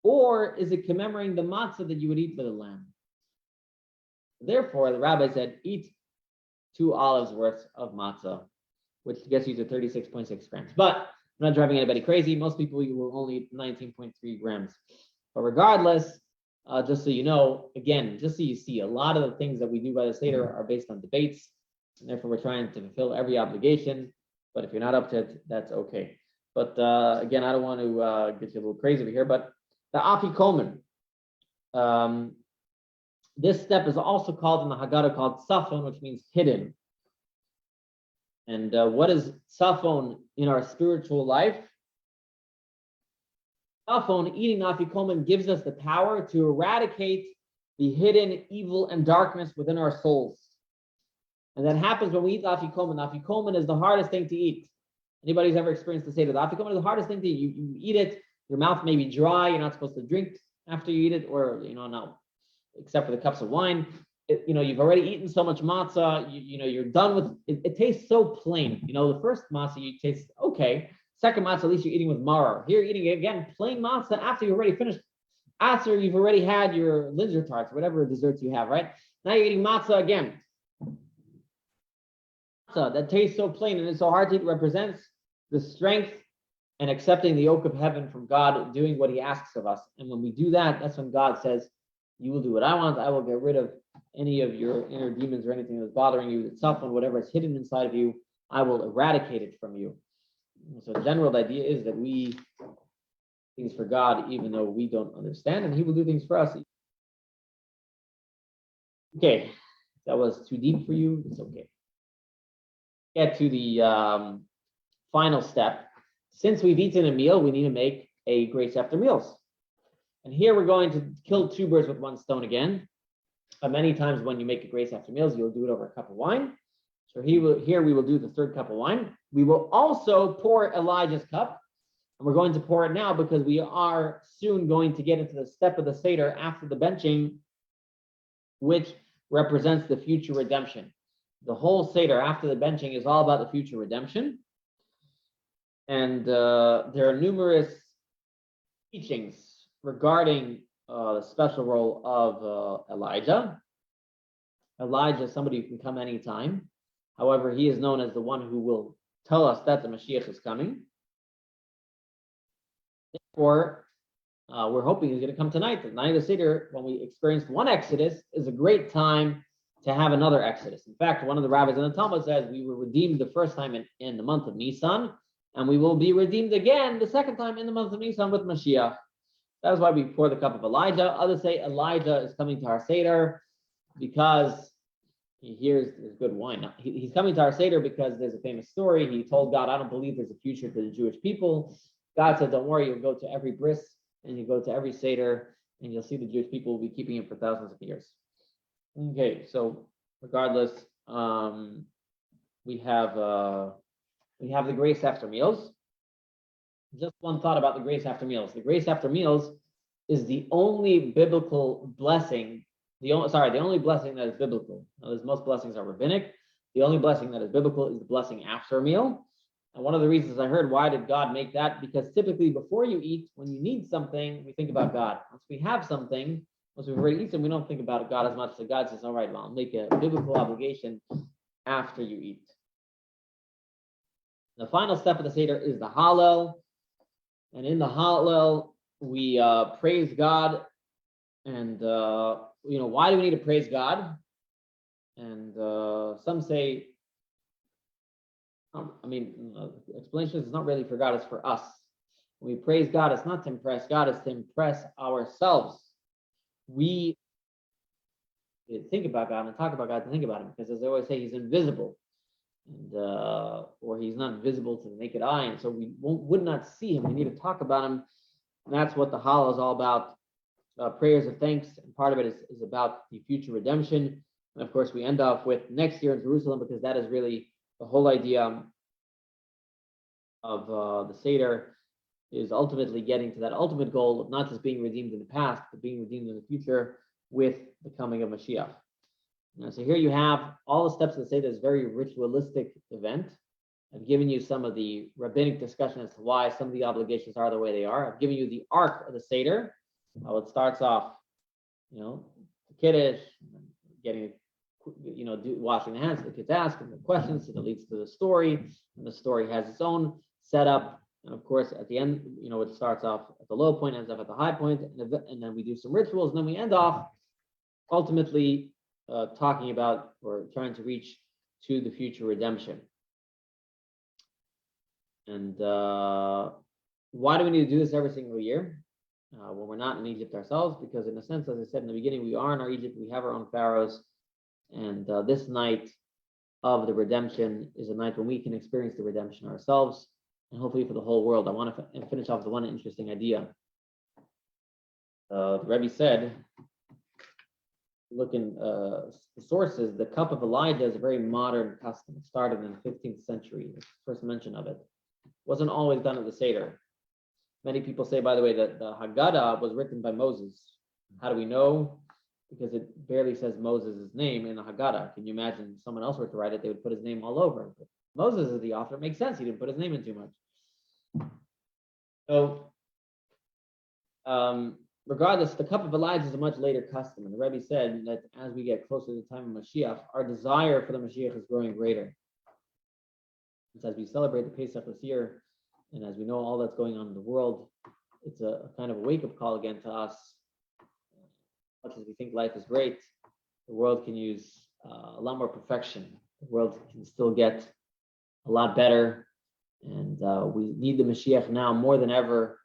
Speaker 1: or is it commemorating the matzah that you would eat with the lamb? Therefore, the rabbi said, eat 2 olives worth of matzah, which gets you to 36.6 grams. But I'm not driving anybody crazy. Most people you will only eat 19.3 grams. But regardless, just so you know, again, just so you see, a lot of the things that we do by the Seder are based on debates. And therefore, we're trying to fulfill every obligation. But if you're not up to it, that's okay. But again, I don't want to get you a little crazy over here. But the afikomen, this step is also called in the Haggadah called tzafon, which means hidden. And what is tzafon in our spiritual life? Tzafon, eating afikomen, gives us the power to eradicate the hidden evil and darkness within our souls. And that happens when we eat afikomen. Afikomen is the hardest thing to eat. Anybody who's ever experienced the Seder, the afikomen is the hardest thing to eat. You eat it, Your mouth may be dry. You're not supposed to drink after you eat it, or not except for the cups of wine. You've already eaten so much matzah. You're done with it. It tastes so plain. The first matzah you taste okay. Second matzah, at least you're eating with maror. Here, you're eating again plain matzah after you've already finished. After you've already had your linzer tarts, whatever desserts you have, right? Now you're eating matzah again. Matzah that tastes so plain and it's so hard to eat represents the strength and accepting the yoke of heaven from God, doing what he asks of us. And when we do that, that's when God says, you will do what I want. I will get rid of any of your inner demons or anything that's bothering you, that's tough on whatever is hidden inside of you. I will eradicate it from you. So the general idea is that we do things for God, even though we don't understand, and he will do things for us. Okay, that was too deep for you. It's okay. Get to the final step. Since we've eaten a meal, we need to make a grace after meals. And here we're going to kill two birds with one stone again. Many times when you make a grace after meals, you'll do it over a cup of wine. So here we will do the third cup of wine. We will also pour Elijah's cup. And we're going to pour it now because we are soon going to get into the step of the Seder after the benching, which represents the future redemption. The whole Seder after the benching is all about the future redemption. And there are numerous teachings regarding the special role of Elijah. Elijah is somebody who can come anytime. However, he is known as the one who will tell us that the Mashiach is coming. Therefore, we're hoping he's going to come tonight. The night of the Seder, when we experienced one Exodus, is a great time to have another Exodus. In fact, one of the rabbis in the Talmud says we were redeemed the first time in the month of Nisan, and we will be redeemed again the second time in the month of Nisan with Mashiach. That is why we pour the cup of Elijah. Others say Elijah is coming to our Seder because he hears there's good wine. He's coming to our Seder because there's a famous story. He told God, I don't believe there's a future for the Jewish people. God said, don't worry, you'll go to every bris and you go to every Seder and you'll see the Jewish people will be keeping it for thousands of years. Okay, so regardless, we have the grace after meals. Just one thought about the grace after meals. The grace after meals is the only biblical blessing. The only blessing that is biblical. Now, most blessings are rabbinic. The only blessing that is biblical is the blessing after a meal. And one of the reasons I heard, why did God make that? Because typically before you eat, when you need something, we think about God. Once we have something, once we've already eaten, we don't think about God as much. So God says, all right, well, I'll make a biblical obligation after you eat. The final step of the Seder is the Hallel. And in the Hallel, we praise God. And, why do we need to praise God? And some say, explanation is not really for God, it's for us. When we praise God, it's not to impress God, it's to impress ourselves. We think about God and talk about God to think about him, because as I always say, he's invisible. And or he's not visible to the naked eye, and so we would not see him. We need to talk about him, and that's what the Hallel is all about. Prayers of thanks, and part of it is about the future redemption. And of course, we end off with next year in Jerusalem, because that is really the whole idea of the Seder, is ultimately getting to that ultimate goal of not just being redeemed in the past, but being redeemed in the future with the coming of Mashiach. So here you have all the steps of the Seder, this very ritualistic event. I've given you some of the rabbinic discussion as to why some of the obligations are the way they are. I've given you the arc of the Seder, how it starts off, the Kiddush, getting, washing the hands, the kids asking the questions, and it leads to the story, and the story has its own setup. And of course, at the end, it starts off at the low point, ends up at the high point, and then we do some rituals, and then we end off ultimately talking about or trying to reach to the future redemption. And why do we need to do this every single year when we're not in Egypt ourselves? Because in a sense, as I said in the beginning, we are in our Egypt, we have our own pharaohs, and this night of the redemption is a night when we can experience the redemption ourselves, and hopefully for the whole world. I want to finish off with one interesting idea. The Rabbi said, look in the sources, the cup of Elijah is a very modern custom. It started in the 15th century, the first mention of it. It wasn't always done at the Seder. Many people say, by the way, that the Haggadah was written by Moses. How do we know? Because it barely says Moses' name in the Haggadah. Can you imagine if someone else were to write it, they would put his name all over. But Moses is the author. It makes sense. He didn't put his name in too much. So, regardless, the cup of Elijah is a much later custom. And the Rebbe said that as we get closer to the time of Mashiach, our desire for the Mashiach is growing greater. As we celebrate the Pesach this year, and as we know all that's going on in the world, it's a kind of a wake-up call again to us. As much as we think life is great, the world can use a lot more perfection. The world can still get a lot better, and we need the Mashiach now more than ever.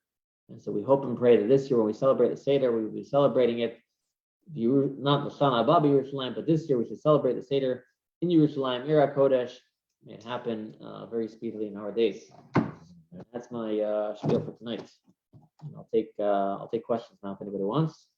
Speaker 1: And so we hope and pray that this year, when we celebrate the Seder, we will be celebrating it, not L'Shana Haba Yerushalayim, but this year we should celebrate the Seder in Yerushalayim, Ir HaKodesh. May it happen very speedily in our days. That's my spiel for tonight. And I'll take questions now if anybody wants.